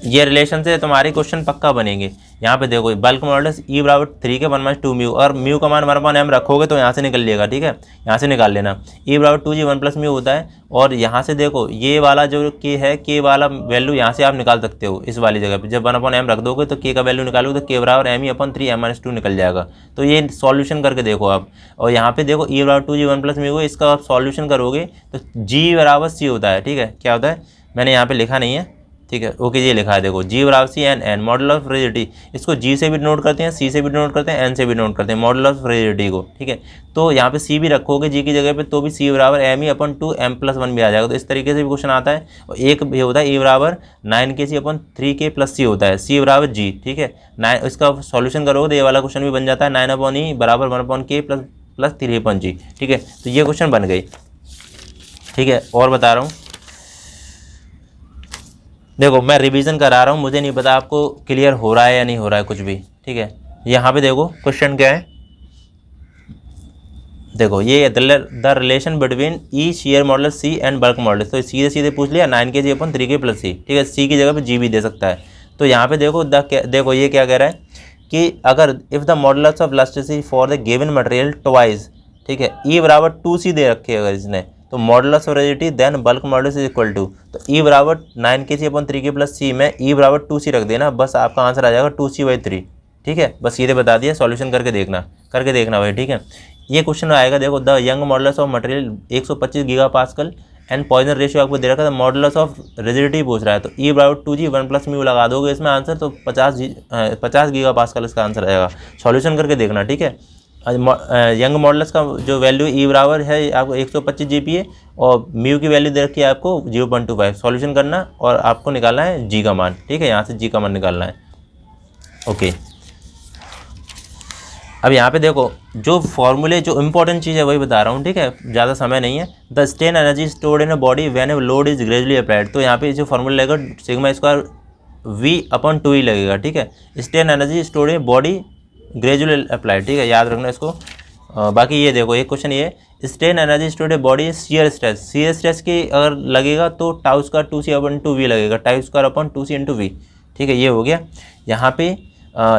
ये रिलेशन से तुम्हारे क्वेश्चन पक्का बनेंगे। यहाँ पे देखो बल्क मॉडुलस E बराबर 3 के 1/2 म्यू, और म्यू का मान 1/m रखोगे तो यहाँ से निकल लेगा, ठीक है, यहाँ से निकाल लेना। E बराबर 2G 1+ म्यू होता है, और यहाँ से देखो ये वाला जो K है, K वाला वैल्यू यहाँ से आप निकाल सकते हो इस वाली जगह पे, जब 1/m रख दोगे तो K का वैल्यू निकालोगे तो K बराबर me/3m-2 निकल जाएगा। तो ये सॉल्यूशन करके देखो आप, और यहाँ पे देखो E बराबर 2G 1+ म्यू, इसका आप सॉल्यूशन करोगे तो G बराबर C होता है, ठीक है, क्या होता है मैंने यहाँ पे लिखा नहीं है, ठीक है, ओके, ये लिखा है देखो G बराबर C n model of rigidity, इसको G से भी डिनोट करते हैं, C से भी डिनोट करते हैं, N से भी डिनोट करते हैं मॉडल ऑफ रिजिडिटी को, ठीक है। तो यहाँ पे C भी रखोगे G की जगह पे तो भी C बराबर me/2m+1 भी आ जाएगा, तो इस तरीके से भी क्वेश्चन आता है। और एक भी होता है E बराबर 9kg/3k+C होता है, C बराबर G, ठीक है, 9, इसका सॉल्यूशन करोगे तो ये वाला क्वेश्चन भी बन जाता है, 9/E बराबर 1/k + 3/G, ठीक है, तो ये क्वेश्चन बन गई, ठीक है। और बता रहा हूँ, देखो मैं रिवीजन करा रहा हूँ, मुझे नहीं पता आपको क्लियर हो रहा है या नहीं हो रहा है कुछ भी, ठीक है। यहाँ पे देखो क्वेश्चन क्या है, देखो ये the relation between E shear model C and bulk model, तो सीधे सीधे पूछ लिया 9 kg अपन 3k + c, ठीक है, सी की जगह पे जी भी दे सकता है। तो यहाँ पे देखो देखो ये क्या कह रहा है कि अगर if the modulus of elasticity for the given material twice, ठीक है, ई बराबर 2c दे रखे अगर इसने, तो modulus of rigidity then bulk modulus is equal to, तो ई बराबर 9 kg अपन 3k + c में ई बराबर 2c रख देना, बस आपका आंसर आ जाएगा 2c/3, ठीक है, बस सीधे बता दिया, सॉल्यूशन करके देखना भाई, ठीक है। ये क्वेश्चन आएगा, देखो the young modulus of material 125 GPa and Poisson ratio आपको दे रखा है, मॉडुलस ऑफ रिजिडिटी पूछ रहा है, तो ई बराबर 2g 1 + म्यू लगा दोगे इसमें आंसर, तो 50 GPa इसका आंसर आएगा। सॉल्यूशन करके देखना, ठीक है। यंग मॉडुलस का जो वैल्यू ई बराबर है आपको 125 GPa और म्यू की वैल्यू दे रखी है आपको 0.25, सॉल्यूशन करना और आपको निकालना है जी का मान, ठीक है, यहाँ से जी का मान निकालना है। ओके, अब यहाँ पे देखो जो फॉर्मूले, जो इंपॉर्टेंट चीज़ है वही बता रहा हूँ, ठीक है, ज़्यादा समय नहीं है। The strain energy stored in a body when a load is gradually applied, तो यहाँ पे जो फॉर्मूला लगेगा σ² V/2E लगेगा, ठीक है। Strain energy stored in body gradually applied, ठीक है, याद रखना इसको। बाकी ये देखो एक क्वेश्चन ये, strain energy stored in body shear stress की अगर लगेगा तो τ² 2c/2v लगेगा, τ² 2c/v, ठीक है, ये हो गया। यहाँ पे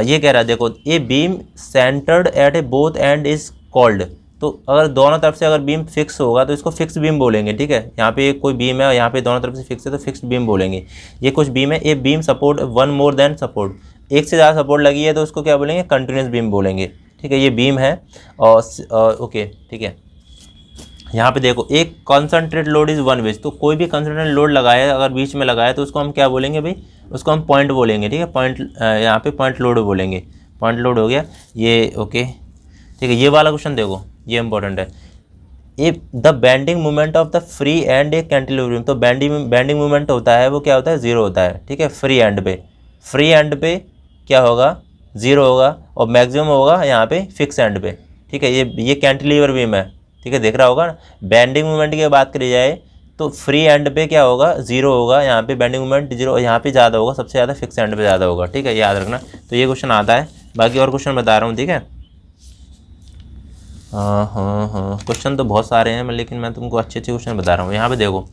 ये कह रहा है देखो a beam centred at a both end is called, तो अगर दोनों तरफ से अगर बीम फिक्स होगा तो इसको फिक्स बीम बोलेंगे, ठीक है। यहाँ पे कोई बीम है और यहाँ पे दोनों तरफ से फिक्स है तो फिक्स्ड बीम बोलेंगे। ये कुछ बीम है, a beam support 1 more than support, एक से ज़्यादा सपोर्ट लगी है तो उसको क्या बोलेंगे, कंटिन्यूस बीम बोलेंगे, ठीक है, ये बीम है। और ओके, ठीक है। यहाँ पे देखो एक कॉन्सनट्रेट लोड इज़ 1 बीच, तो कोई भी कॉन्सनट्रेट लोड लगाया अगर बीच में लगाया तो उसको हम क्या बोलेंगे भाई, उसको हम पॉइंट बोलेंगे, ठीक है, पॉइंट, यहाँ पे पॉइंट लोड बोलेंगे, पॉइंट लोड हो गया ये। ओके, ठीक है, ये वाला क्वेश्चन देखो ये इंपॉर्टेंट है। A the bending moment of the free end a cantilever beam, तो बेंडिंग मोमेंट होता है वो क्या होता है, 0 होता है, ठीक है, फ्री एंड पे क्या होगा, 0 होगा, और मैक्सिमम होगा यहाँ पे फिक्स एंड पे, ठीक है। ये कैंटिलीवर बीम है, ठीक है, दिख रहा होगा ना। बेंडिंग मोमेंट की बात करी जाए तो फ्री एंड पे क्या होगा, 0 होगा, यहाँ पे बेंडिंग मोमेंट 0, यहाँ पे ज़्यादा होगा, सबसे ज़्यादा फिक्स एंड पे ज़्यादा होगा, ठीक है, याद रखना। तो ये क्वेश्चन आता है, बाकी और क्वेश्चन बता रहा हूँ, ठीक है। हाँ, क्वेश्चन तो बहुत सारे हैं लेकिन मैं तुमको अच्छे क्वेश्चन बता रहा हूँ। यहाँ पे देखो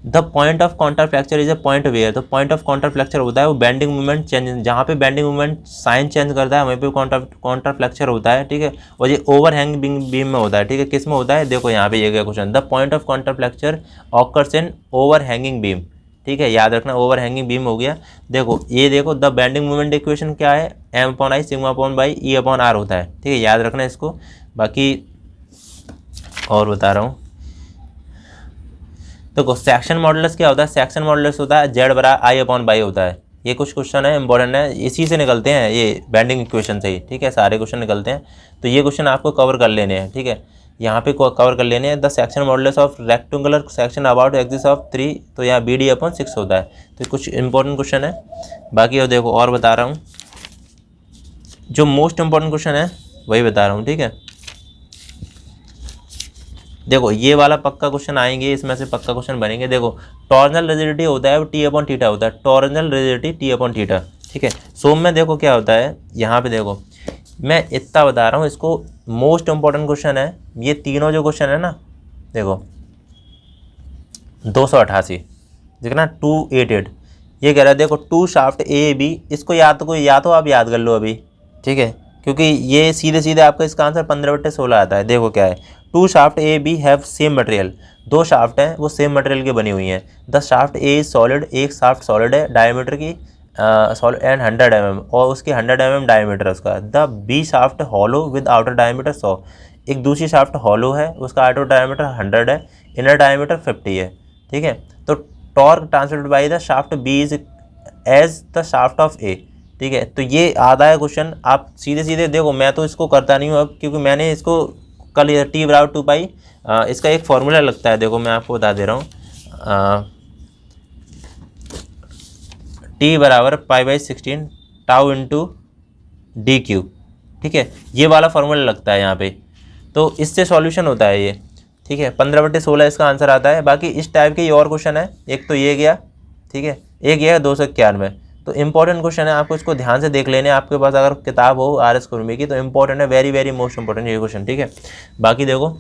the point of counter fracture is a point where, तो पॉइंट ऑफ काउंटर फ्रैक्चर होता है वो बेंडिंग मोमेंट चेंज, जहाँ पे बेंडिंग मोमेंट साइन चेंज करता है वहीं पे काउंटर फ्रैक्चर होता है, ठीक है। और ये ओवर हैंगिंग बीम में होता है, ठीक है, किस में होता है, देखो यहाँ पे ये क्या question, the point of counter fracture occurs in over hanging beam, ठीक है, याद रखना ओवर हैंगिंग बीम हो गया। देखो ये देखो द बेंडिंग मोमेंट इक्वेशन क्या है, m/I σ/E/r होता है, ठीक है, याद रखना इसको। बाकी और बता रहा हूँ, देखो सेक्शन मॉडुलस क्या होता है, सेक्शन मॉडुलस होता है Z/I/y होता है। ये कुछ क्वेश्चन है इंपॉर्टेंट है, इसी से निकलते हैं, ये बेंडिंग इक्वेशन से ही, ठीक है, सारे क्वेश्चन निकलते हैं। तो ये क्वेश्चन आपको कवर कर लेने हैं, ठीक है, यहाँ पे कवर कर लेने हैं। The section modulus of rectangular section about axis of 3, तो यहाँ BD/6 होता है। तो कुछ इंपॉर्टेंट क्वेश्चन है। बाकी और देखो और बता रहा हूँ, जो मोस्ट इंपॉर्टेंट क्वेश्चन है वही बता रहा हूँ, ठीक है। देखो ये वाला पक्का क्वेश्चन आएंगे, इसमें से पक्का क्वेश्चन बनेंगे। देखो टॉर्जनल रिजिडिटी होता है वो T/θ होता है, टॉर्जनल रिजिडिटी T/θ, ठीक है। सोम में देखो क्या होता है, यहाँ पे देखो मैं इतना बता रहा हूँ, इसको मोस्ट इंपॉर्टेंट क्वेश्चन है। ये तीनों जो क्वेश्चन है ना, देखो 288 देखना 288, ये कह रहा है देखो 2 शाफ्ट AB, इसको या तो आप याद कर लो अभी, ठीक है, क्योंकि ये सीधे सीधे आपका इसका आंसर 15/16 आता है। देखो क्या है, 2 shaft AB have same material, 2 shaft हैं वो सेम मटेरियल की बनी हुई हैं। The shaft A is solid, एक शाफ्ट सॉलिड है, डायमीटर की सॉलिड एंड 100 mm, और उसकी 100 mm डायमीटर उसका। The B shaft hollow with outer diameter 100, एक दूसरी शाफ्ट हॉलो है, उसका आउटर डायमीटर 100 है, इनर डायमीटर 50 है, ठीक है। तो torque transmitted by the shaft B is as the shaft of A, ठीक है। तो ये आधा है क्वेश्चन, आप सीधे सीधे देखो, मैं तो इसको करता नहीं हूँ अब, क्योंकि मैंने इसको कल T/2π, इसका एक फॉर्मूला लगता है, देखो मैं आपको बता दे रहा हूँ, T = π/16 τ × dq, ठीक है, ये वाला फॉर्मूला लगता है यहाँ पे। तो इससे सॉल्यूशन होता है ये, ठीक है, 15/16 इसका आंसर आता है। बाकी इस टाइप के और क्वेश्चन है, एक तो ये गया, ठीक है, एक ये है 291, तो इंपॉर्टेंट क्वेश्चन है, आपको इसको ध्यान से देख लेने। आपके पास अगर किताब हो RS कुर्मी की तो इंपॉर्टेंट है, वेरी वेरी मोस्ट इंपॉर्टेंट ये क्वेश्चन, ठीक है। बाकी देखो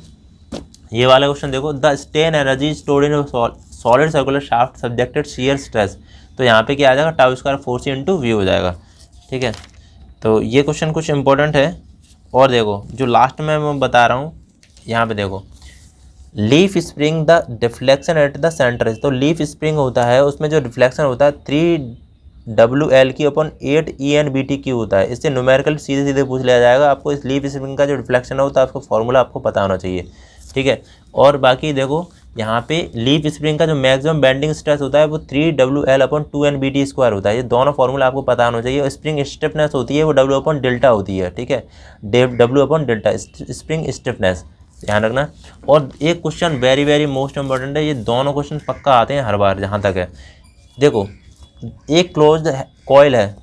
ये वाला क्वेश्चन देखो, the strain energy stored in solid circular shaft subjected shear stress, तो यहाँ पे क्या आ जाएगा, tau square 4c into we हो जाएगा, ठीक है। तो ये क्वेश्चन कुछ इंपॉर्टेंट है। और देखो जो लास्ट में मैं बता रहा हूँ, यहाँ पे देखो leaf spring the deflection at the centre, तो लीफ स्प्रिंग होता है उसमें जो रिफ्लेक्शन होता है 3WL की अपॉन 8ENBT होता है। इससे न्यूमेरिकल सीधे सीधे पूछ लिया जाएगा आपको। इस लीफ स्प्रिंग का जो रिफ्लेक्शन होता है उसका फॉर्मूला आपको पता होना चाहिए, ठीक है। और बाकी देखो यहाँ पे लीफ स्प्रिंग का जो मैक्सिमम बेंडिंग स्ट्रेस होता है वो 3WL अपॉन 2NBT² होता है। ये दोनों फॉर्मूला आपको पता होना चाहिए। और स्प्रिंग स्टिफनेस होती है वो W अपॉन डेल्टा होती है, ठीक है, W upon delta spring stiffness, ध्यान रखना। और एक question very very most important है, ये दोनों क्वेश्चन पक्का आते हैं हर बार जहाँ तक है। देखो एक क्लोज्ड कॉइल है,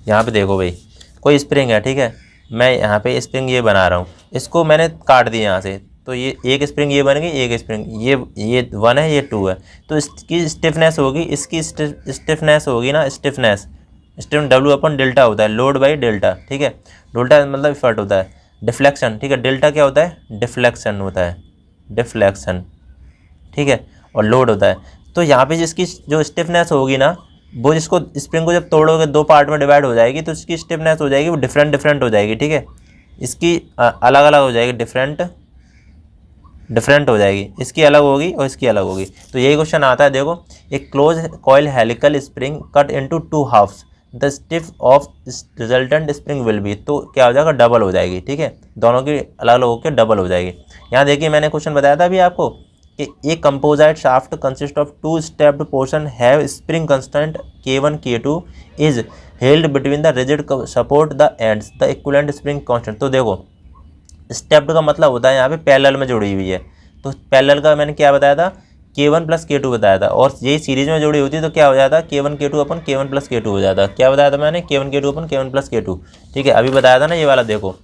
यहाँ पे देखो भाई कोई स्प्रिंग है, ठीक है, मैं यहाँ पे स्प्रिंग ये बना रहा हूँ, इसको मैंने काट दिया यहाँ से, तो ये एक स्प्रिंग ये बन गई, एक स्प्रिंग ये 1 है, ये 2 है, तो इसकी स्टिफनेस होगी, इसकी स्टिफनेस होगी ना, स्टिफनेस W अपॉन डेल्टा होता है, लोड बाई डेल्टा, ठीक है। डेल्टा मतलब इफर्ट होता है, डिफ्लेक्शन, ठीक है, डेल्टा क्या होता है, डिफ्लेक्शन होता है, डिफ्लेक्शन, ठीक है, और लोड होता है। तो यहाँ पे जिसकी जो स्टिफनेस होगी ना, वो जिसको स्प्रिंग को जब तोड़ोगे 2 पार्ट में डिवाइड हो जाएगी, तो इसकी स्टिफनेस हो जाएगी वो डिफरेंट हो जाएगी, ठीक है, इसकी अलग अलग हो जाएगी, डिफरेंट हो जाएगी, इसकी अलग होगी और इसकी अलग होगी। तो यही क्वेश्चन आता है, देखो एक close coil helical spring cut into 2 halves, the stiff of resultant spring will be, तो क्या हो जाएगा, डबल हो जाएगी, ठीक है, दोनों की अलग अलग होकर डबल हो जाएगी। यहाँ देखिए मैंने क्वेश्चन बताया था अभी आपको कि एक composite shaft consist of 2 stepped portion have spring constant K1 K2 is held between the rigid support the ends the equivalent spring constant. तो देखो स्टेप्ड का मतलब होता है यहाँ पे पैरेलल में जुड़ी हुई है, तो पैरेलल का मैंने क्या बताया था, K1 प्लस K2 बताया था, और यही सीरीज में जुड़ी होती है तो क्या हो जाता, K1 K2 अपन K1 प्लस K2 हो जाता। क्या बताया था मैंने, K1 K2 अपन K1 प्लस K2, ठीक है, अभी बताया था ना ये वाला। देखो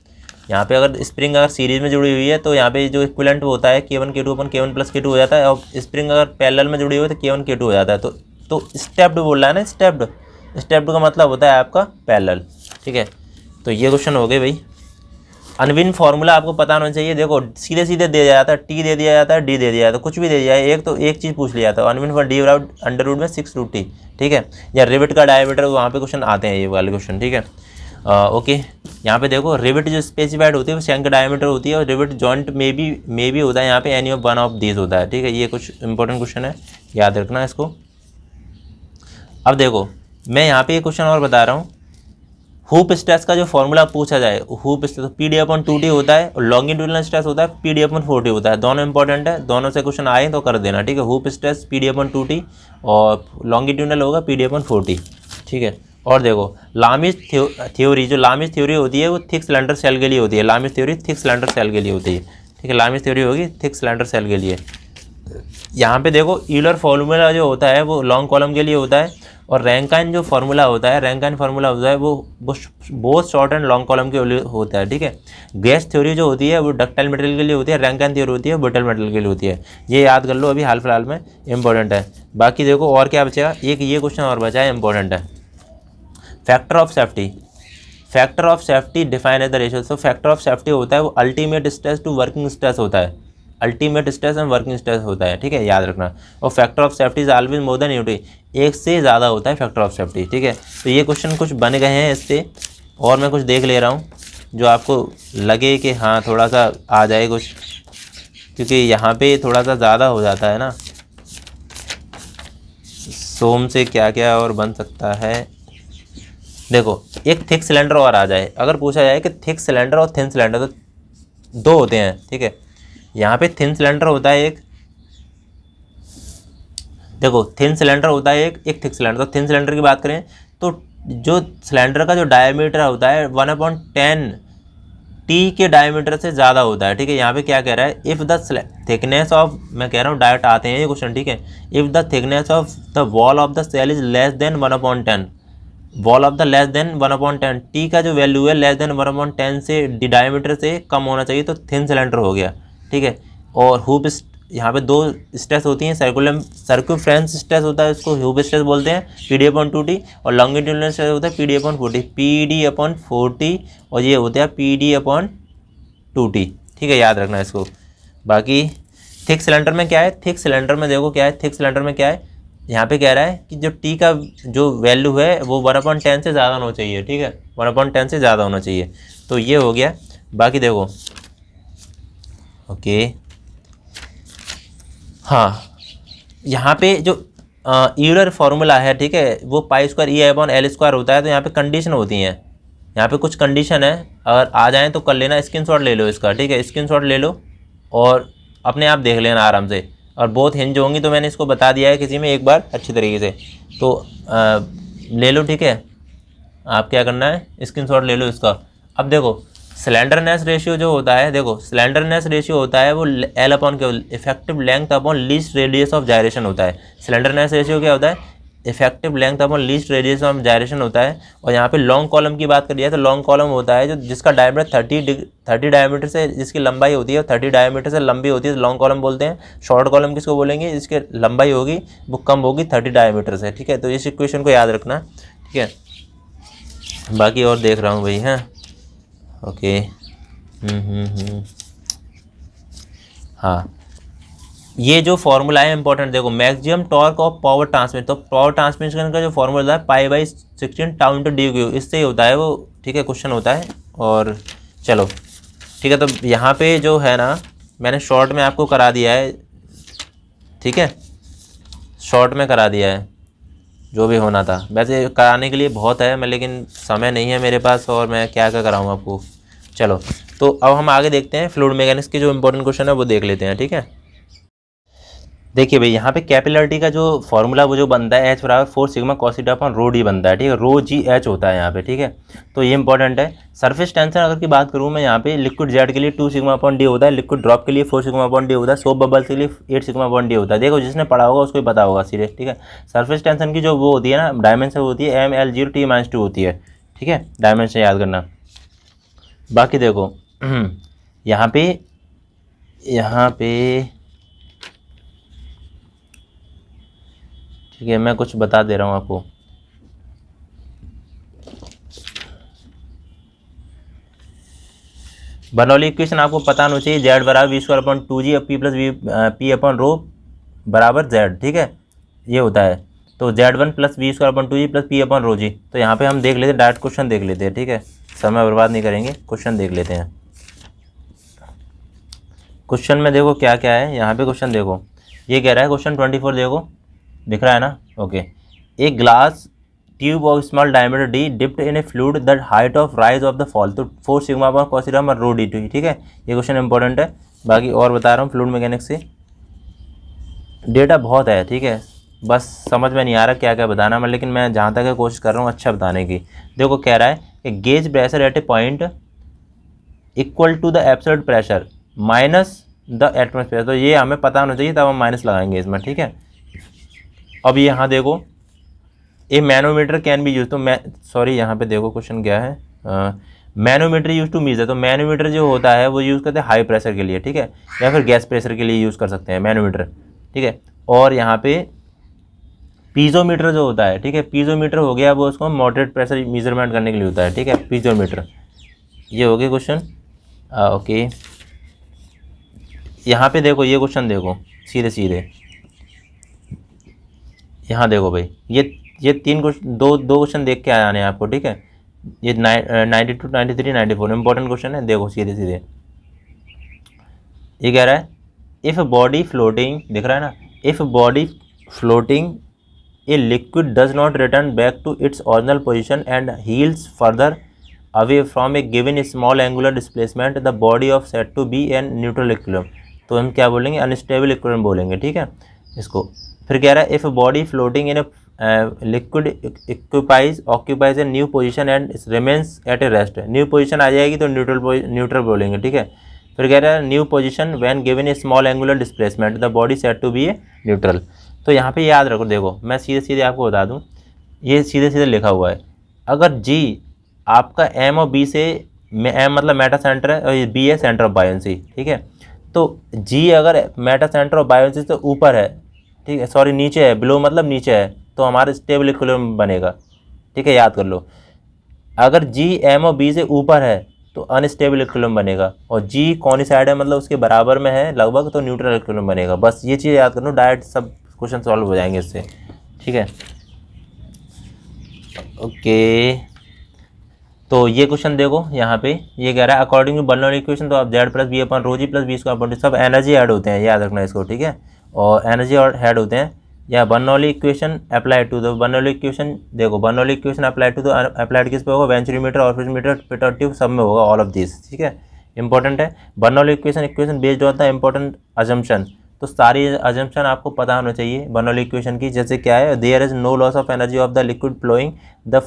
यहाँ पे अगर स्प्रिंग अगर सीरीज में जुड़ी हुई है तो यहाँ पे जो इक्विवेलेंट होता है K1 K2 अपन K1 प्लस K2 हो जाता है, और स्प्रिंग अगर पैरेलल में जुड़ी हुई है तो K1 K2 हो जाता है। तो स्टेप्ड बोल रहा है ना, स्टेप्ड का मतलब होता है आपका पैरेलल, ठीक है। तो ये क्वेश्चन हो गए भाई। अनविन फार्मूला आपको पता होना चाहिए। देखो सीधे सीधे दे जाता है, T दे दिया जाता है, D दे दिया जाता है, कुछ भी दे दिया है, एक चीज़ पूछ लिया था, Unwin for D under root में 6√T, ठीक है, या रिविट का डायमीटर, वहाँ पे क्वेश्चन आते हैं ये वाले क्वेश्चन, ठीक है। ओके यहाँ पे देखो रिविट जो स्पेसिफाइड होती है वो शंक डायमीटर होती है, और रिविट जॉइंट में भी होता है, यहाँ पे any of one of these होता है, ठीक है। ये कुछ इंपॉर्टेंट क्वेश्चन है, याद रखना इसको। अब देखो मैं यहाँ पे ये क्वेश्चन और बता रहा हूँ, हुप स्ट्रेस का जो फॉर्मूला पूछा जाए, हुप स्ट्रेस PD/2T होता है, और लॉन्गिट्यूडिनल स्ट्रेस होता है PD/4T होता है, दोनों इंपॉर्टेंट है, दोनों से क्वेश्चन आए तो कर देना, ठीक है। हुप स्ट्रेस PD/2T और लॉन्गिट्यूडिनल होगा PD/4T, ठीक है। और देखो लामिस थ्योरी, जो लामिस थ्योरी होती है वो थिक सिलेंडर सेल के लिए होती है, Lame's theory thick cylinder shell के लिए होती है, ठीक है, लामिस थ्योरी होगी थिक सिलेंडर सेल के लिए। यहाँ पे देखो यूलर फॉर्मूला जो होता है वो लॉन्ग कॉलम के लिए होता है, और रैंकाइन जो फार्मूला होता है, रैंकाइन फार्मूला होता है वो both short and long column के लिए होता है, ठीक है। गैस थ्योरी जो होती है वो डक्टाइल मटेरियल के लिए होती है, रैंकाइन थ्योरी होती है ब्रिटल मटेरियल के लिए होती है। ये याद कर लो, अभी हाल फिलहाल में इंपॉर्टेंट है। बाकी देखो और क्या बचेगा, एक ये क्वेश्चन और बचा है, इंपॉर्टेंट है, factor of safety. Factor of safety define as the ratio. तो फैक्टर ऑफ सेफ्टी होता है वो ultimate stress to working stress होता है, ultimate stress and working stress होता है, ठीक है, याद रखना। और factor of safety is always more than unity, एक से ज़्यादा होता है फैक्टर ऑफ सेफ्टी, ठीक है। तो ये क्वेश्चन कुछ बन गए हैं इससे, और मैं कुछ देख ले रहा हूँ जो आपको लगे कि हाँ थोड़ा सा आ जाए कुछ, क्योंकि यहाँ पे थोड़ा सा ज़्यादा हो जाता है ना। सोम से क्या क्या और बन सकता है, देखो एक थिक सिलेंडर और आ जाए, अगर पूछा जाए कि थिक सिलेंडर और थिन सिलेंडर, तो 2 होते हैं, ठीक है। यहाँ पे थिन सिलेंडर होता है एक, देखो थिन सिलेंडर होता है एक थिक सिलेंडर। तो थिन सिलेंडर की बात करें तो जो सिलेंडर का जो डायमीटर होता है 1/10 T के डायमीटर से ज़्यादा होता है, ठीक है। यहाँ पे क्या कह रहा है, इफ़ द थिकनेस ऑफ, मैं कह रहा हूँ डायरेक्ट आते हैं ये क्वेश्चन, ठीक है, if the thickness of the wall of the shell is less than 1/10, wall of the less than 1/10, T का जो वैल्यू है लेस देन 1/10 से डायमीटर से कम होना चाहिए, तो थिन सिलेंडर हो गया, ठीक है। और यहाँ पे 2 स्ट्रेस होती हैं, सर्कमफ्रेंस स्ट्रेस होता है, उसको ह्यूब स्ट्रेस बोलते हैं PD/2T, और लॉन्गिट्यूडिनल स्ट्रेस होता है PD/40, PD/40, और ये होता है PD/2T। ठीक है, याद रखना इसको। बाकी थिक सिलेंडर में क्या है, थिक सिलेंडर में देखो क्या है, थिक सिलेंडर में क्या है, यहाँ पे कह रहा है कि जो टी का जो वैल्यू है वो 1/10 से ज़्यादा होना चाहिए। ठीक है, 1/10 से ज़्यादा होना चाहिए। तो ये हो गया। बाकी देखो, ओके, हाँ, यहाँ पे जो यूलर फार्मूला है, ठीक है, वो π²E/L² होता है। तो यहाँ पे कंडीशन होती हैं, यहाँ पे कुछ कंडीशन है, अगर आ जाएँ तो कर लेना, स्क्रीनशॉट ले लो इसका। ठीक है, स्क्रीनशॉट ले लो और अपने आप देख लेना आराम से, और बहुत हिंज होंगी तो मैंने इसको बता दिया है किसी में एक बार अच्छी तरीके से, तो ले लो। ठीक है, आप क्या करना है, स्क्रीनशॉट ले लो इसका। अब देखो स्लेंडरनेस रेशियो जो होता है, देखो स्लेंडरनेस रेशियो होता है वो L/Q, effective length upon least radius of gyration होता है। स्लेंडरनेस रेशियो क्या होता है, effective length upon least radius of gyration होता है। और यहाँ पे लॉन्ग कॉलम की बात करी जाए तो लॉन्ग कॉलम होता है जो जिसका डायमीटर 30 डायमीटर से, जिसकी लंबाई होती है 30 डायमीटर से लंबी होती है, तो लॉन्ग कॉलम बोलते हैं। शॉर्ट कॉलम किसको बोलेंगे, जिसकी लंबाई होगी वो कम होगी 30 डायमीटर से। ठीक है, तो इस इक्वेशन को याद रखना। ठीक है, बाकी और देख रहा हूँ भाई, हैं, ओके, हाँ, ये जो फॉर्मूला है इंपॉर्टेंट, देखो maximum torque of power transmission, तो पावर ट्रांसमिशन का जो फॉर्मूला है π/16 τ/dq, इससे ही होता है वो। ठीक है, क्वेश्चन होता है। और चलो ठीक है, तो यहाँ पे जो है ना, मैंने शॉर्ट में आपको करा दिया है। ठीक है, शॉर्ट में करा दिया है जो भी होना था। वैसे कराने के लिए बहुत है, मैं लेकिन समय नहीं है मेरे पास, और मैं क्या क्या कराऊँ आपको। चलो, तो अब हम आगे देखते हैं, फ्लूइड मैकेनिक्स के जो इंपॉर्टेंट क्वेश्चन है वो देख लेते हैं। ठीक है, देखिए भाई, यहाँ पे कैपिलरिटी का जो फॉर्मूला वो जो बनता है H/4 sigma cos theta upon ρ d बनता है। ठीक है, ρgh होता है यहाँ पे। ठीक है, तो ये इंपॉर्टेंट है। सरफेस टेंशन अगर की बात करूँ मैं, यहाँ पे लिक्विड जेड के लिए 2 सिग्मा अपॉन d होता है, लिक्विड ड्रॉप के लिए 4 सिग्मा अपॉन d होता है, सोप बबल्स के लिए 8 सिग्मा अपॉन d होता है। देखो जिसने पढ़ा होगा उसको ही पता होगा सीधे। ठीक है, सरफेस टेंशन की जो वो होती है ना, डायमेंशन होती है ML0T-2 होती है। ठीक है, डायमेंशन याद करना। बाकी देखो यहाँ पे ठीक है, मैं कुछ बता दे रहा हूँ आपको। बर्नौली इक्वेशन आपको पता होना चाहिए, Z = V²/2G P/ρ = Z। ठीक है, ये होता है। तो Z1 + V²/2G + P/ρg। तो यहाँ पे हम देख लेते हैं, डायरेक्ट क्वेश्चन देख लेते हैं। ठीक है, समय बर्बाद नहीं करेंगे, क्वेश्चन देख लेते हैं। क्वेश्चन में देखो क्या क्या है। यहाँ पे क्वेश्चन देखो, ये कह रहा है क्वेश्चन 24, देखो दिख रहा है ना, okay. A glass tube of small diameter D dipped in A fluid the height of rise of the fall, तो 4 sigma upon cos theta ρ d2। ठीक है, ये क्वेश्चन इंपॉर्टेंट है। बाकी और बता रहा हूँ फ्लूइड मैकेनिक्स से, डेटा बहुत है। ठीक है, बस समझ में नहीं आ रहा क्या क्या बताना मैं, लेकिन मैं जहाँ तक कोशिश कर रहा हूँ अच्छा बताने की। देखो कह रहा है कि gauge pressure at a point equal to the absolute pressure minus the atmosphere, तो ये हमें पता होना चाहिए, तब हम माइनस लगाएंगे इसमें। ठीक है, अब यहाँ देखो ए मैनोमीटर कैन बी यूज, तो यहाँ पे देखो क्वेश्चन क्या है, मैनोमीटर यूज टू मीजर, तो मैनोमीटर जो होता है वो यूज़ करते हैं हाई प्रेशर के लिए। ठीक है, या फिर गैस प्रेशर के लिए यूज़ कर सकते हैं मैनोमीटर। ठीक है, और यहाँ पे पीजोमीटर जो होता है, ठीक है, पीजोमीटर हो गया वो उसको मॉडरेट प्रेशर मेजरमेंट करने के लिए होता है। ठीक है, पीजोमीटर। ये हो गया क्वेश्चन, ओके। यहाँ पे देखो ये क्वेश्चन देखो सीधे यहाँ देखो भाई, ये 3 क्वेश्चन, दो क्वेश्चन देख के आने हैं आपको। ठीक है, ये 92, 93, 94 इंपॉर्टेंट क्वेश्चन है। देखो सीधे ये कह रहा है इफ़ बॉडी फ्लोटिंग, दिख रहा है ना, if body floating a liquid does not return back to its original position and heels further away from a given small angular displacement, the body of said to be in neutral equilibrium, तो हम क्या बोलेंगे, unstable equilibrium बोलेंगे। ठीक है, इसको फिर कह रहा है if body floating in liquid occupies a new position and remains at a rest, new position आ जाएगी तो न्यूट्रल बोलेंगे। ठीक है, फिर कह रहा है new position when given a small angular displacement the body said to be a neutral. तो यहाँ पे याद रखो, देखो मैं सीधे आपको बता दूँ, ये सीधे लिखा हुआ है। अगर G आपका M और B से, M मतलब मेटा सेंटर है और ये B है सेंटर ऑफ बायंसी। ठीक है, तो जी अगर मेटा सेंटर ऑफ बायोसिस से ऊपर है, ठीक है, सॉरी नीचे है, बिलो मतलब नीचे है, तो हमारा स्टेबल इक्विलिब्रियम बनेगा, ठीक है, याद कर लो। अगर जी एम और बी से ऊपर है तो अनस्टेबल इक्विलिब्रियम बनेगा, और जी कॉनिसाइड है मतलब उसके बराबर में है लगभग, तो न्यूट्रल इक्विलिब्रियम बनेगा। बस ये चीज़ याद कर लो, डायरेक्ट सब क्वेश्चन सॉल्व हो जाएंगे इससे, ठीक है। ओके, तो ये क्वेश्चन देखो यहाँ पे ये कह रहा है अकॉर्डिंग टू बर्नौली इक्वेशन, तो आप जेड प्लस बी अपन रो जी प्लस बी स्क्वायर अपॉन सब एनर्जी ऐड होते हैं, याद रखना इसको, ठीक है, और एनर्जी और ऐड होते हैं, या Bernoulli equation apply to the Bernoulli equation, देखो Bernoulli equation apply to the applied किस पे होगा, वेंचुरीमीटर और फिशमीटर पिटोटिव सब में होगा, ऑल ऑफ दिस, ठीक है, इंपॉर्टेंट है। बर्नौली इक्वेशन बेस्ड होता है इंपॉर्टेंट अजम्पशन, तो सारी अजम्पशन आपको पता होना चाहिए बर्नौली इक्वेशन की, जैसे क्या है, there is no loss of energy of the liquid flowing, the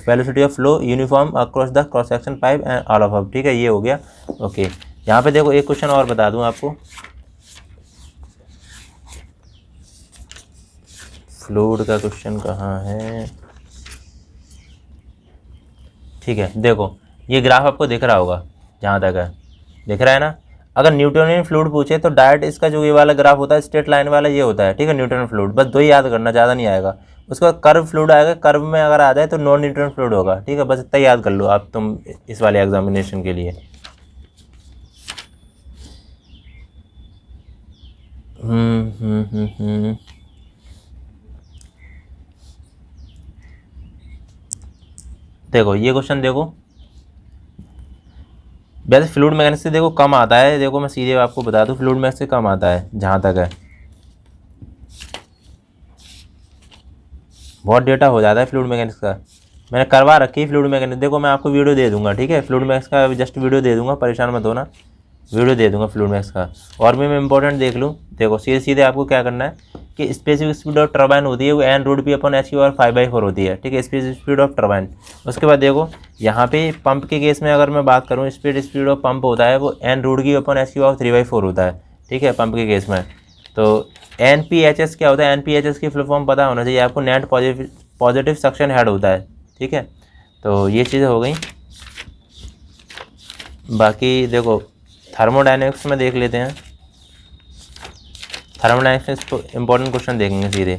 velocity of flow uniform across the cross section pipe and all of, ठीक है, ये हो गया। ओके, यहाँ पे देखो एक क्वेश्चन और बता दूँ आपको, फ्लूइड का क्वेश्चन कहाँ है, ठीक है, देखो ये ग्राफ आपको दिख रहा होगा, जहाँ तक है दिख रहा है ना। अगर न्यूटोनियन फ्लूइड पूछे तो डायरेक्ट इसका जो ये वाला ग्राफ होता है स्ट्रेट लाइन वाला ये होता है, ठीक है, न्यूटोनियन फ्लूइड, बस दो ही याद करना, ज़्यादा नहीं आएगा। उसके बाद कर्व फ्लूइड आएगा, कर्व में अगर आ जाए तो नॉन न्यूटोनियन फ्लूइड होगा, ठीक है, बस इतना याद कर लो आप तुम इस वाले एग्जामिनेशन के लिए। देखो ये क्वेश्चन देखो, वैसे फ्लूइड मैकेनिक्स से देखो कम आता है, देखो मैं सीधे आपको बता दूं फ्लूइड मैकेनिक्स से कम आता है जहाँ तक है, बहुत डेटा हो जाता है फ्लूइड मैकेनिक्स का, मैंने करवा रखी है फ्लूइड मैकेनिक्स, देखो मैं आपको वीडियो दे दूंगा, ठीक है, फ्लूइड मैकेनिक्स का जस्ट वीडियो दे दूंगा, परेशान मत होना, वीडियो दे दूंगा फ्लूइड मैकेनिक्स का। और भी मैं इंपॉर्टेंट देख लूँ, देखो सीधे सीधे आपको क्या करना है कि स्पेसिफिक स्पीड ऑफ टर्बाइन होती है वो N root P upon H Q और 5/4 होती है, ठीक है, स्पेसिफिक स्पीड ऑफ टर्बाइन। उसके बाद देखो यहाँ पे पंप के केस में अगर मैं बात करूँ, स्पीड ऑफ पंप होता है वो एन रूट की अपॉन एच क्यू और 3/4 होता है, ठीक है, पंप के केस में। तो एन पी एच एस क्या होता है, एन पी एच एस की फुल फॉर्म पता होना चाहिए आपको, नेट पॉजिटिव सक्शन हेड होता है, ठीक है, तो ये चीज़ें हो गई। बाकी देखो थर्मोडायनेमिक्स में देख लेते हैं, थर्मोडायनेमिक्स तो इंपॉर्टेंट क्वेश्चन देखेंगे सीधे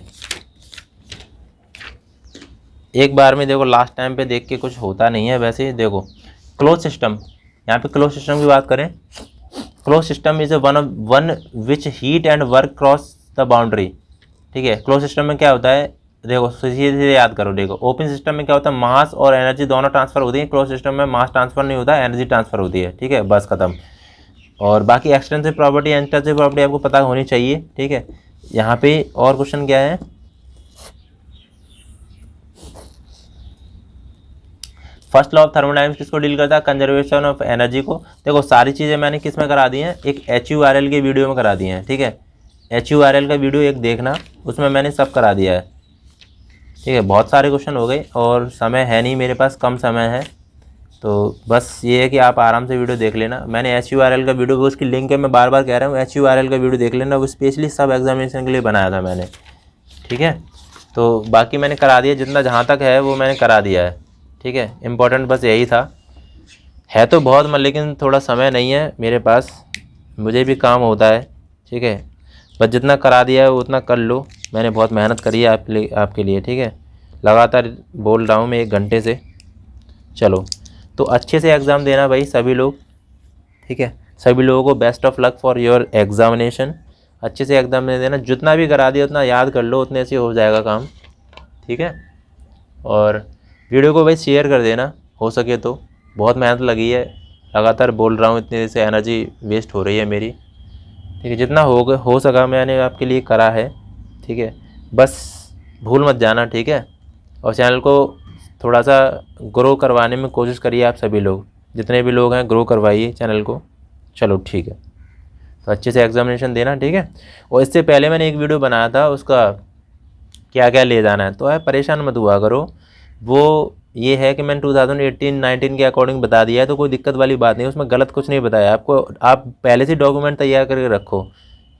एक बार में, देखो लास्ट टाइम पे देख के कुछ होता नहीं है। वैसे देखो क्लोज सिस्टम, यहाँ पे क्लोज सिस्टम की बात करें, close system is one which heat and work cross the boundary, ठीक है। क्लोज सिस्टम में क्या होता है, देखो सीधे सीधे याद करो, देखो ओपन सिस्टम में क्या होता है, मास और एनर्जी दोनों ट्रांसफर होती है, क्लोज सिस्टम में मास ट्रांसफर नहीं होता है, एनर्जी ट्रांसफर होती है, ठीक है, बस खत्म। और बाकी एक्सटेंसिव प्रॉपर्टी इंटेंसिव प्रॉपर्टी आपको पता होनी चाहिए, ठीक है। यहाँ पे और क्वेश्चन क्या है, फर्स्ट लॉ ऑफ थर्मोडायनेमिक्स किसको डील करता है, कंजर्वेशन ऑफ एनर्जी को। देखो सारी चीज़ें मैंने किस में करा दी हैं, एक HURL के वीडियो में करा दी हैं, ठीक है, HURL का वीडियो एक देखना, उसमें मैंने सब करा दिया है, ठीक है। बहुत सारे क्वेश्चन हो गए और समय है नहीं मेरे पास, कम समय है, तो बस ये है कि आप आराम से वीडियो देख लेना। मैंने HURL का वीडियो, उसकी लिंक है, मैं बार बार कह रहा हूँ, HURL का वीडियो देख लेना, वो स्पेशली सब एग्जामिनेशन के लिए बनाया था मैंने, ठीक है। तो बाकी मैंने करा दिया, जितना जहाँ तक है वो मैंने करा दिया है, ठीक है। इम्पोर्टेंट बस यही था, है तो बहुत लेकिन थोड़ा समय नहीं है मेरे पास, मुझे भी काम होता है, ठीक है। बस जितना करा दिया है उतना कर लो, मैंने बहुत मेहनत करी है आपके लिए, ठीक है। लगातार बोल रहा हूँ मैं 1 घंटे से। चलो तो अच्छे से एग्ज़ाम देना भाई सभी लोग, ठीक है। सभी लोगों को best of luck for your examination, अच्छे से एग्ज़ाम दे देना, जितना भी करा दिया उतना याद कर लो, उतने से हो जाएगा काम, ठीक है। और वीडियो को भाई शेयर कर देना हो सके तो, बहुत मेहनत लगी है, लगातार बोल रहा हूँ, इतनी देर से एनर्जी वेस्ट हो रही है मेरी, ठीक है। जितना हो सका मैंने आपके लिए करा है, ठीक है। बस भूल मत जाना, ठीक है। और चैनल को थोड़ा सा ग्रो करवाने में कोशिश करिए आप सभी लोग, जितने भी लोग हैं ग्रो करवाइए चैनल को। चलो ठीक है, तो अच्छे से एग्जामिनेशन देना, ठीक है। और इससे पहले मैंने एक वीडियो बनाया था, उसका क्या क्या ले जाना है, तो है परेशान मत हुआ करो, वो ये है कि मैंने 2018-19 के अकॉर्डिंग बता दिया है, तो कोई दिक्कत वाली बात नहीं, उसमें गलत कुछ नहीं बताया आपको। आप पहले से डॉक्यूमेंट तैयार करके रखो,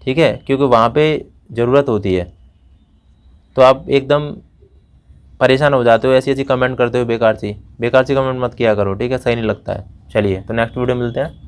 ठीक है, क्योंकि वहाँ पे ज़रूरत होती है। तो आप एकदम परेशान हो जाते हो, ऐसी ऐसी कमेंट करते हो, बेकार सी कमेंट मत किया करो, ठीक है, सही नहीं लगता है। चलिए तो नेक्स्ट वीडियो मिलते हैं।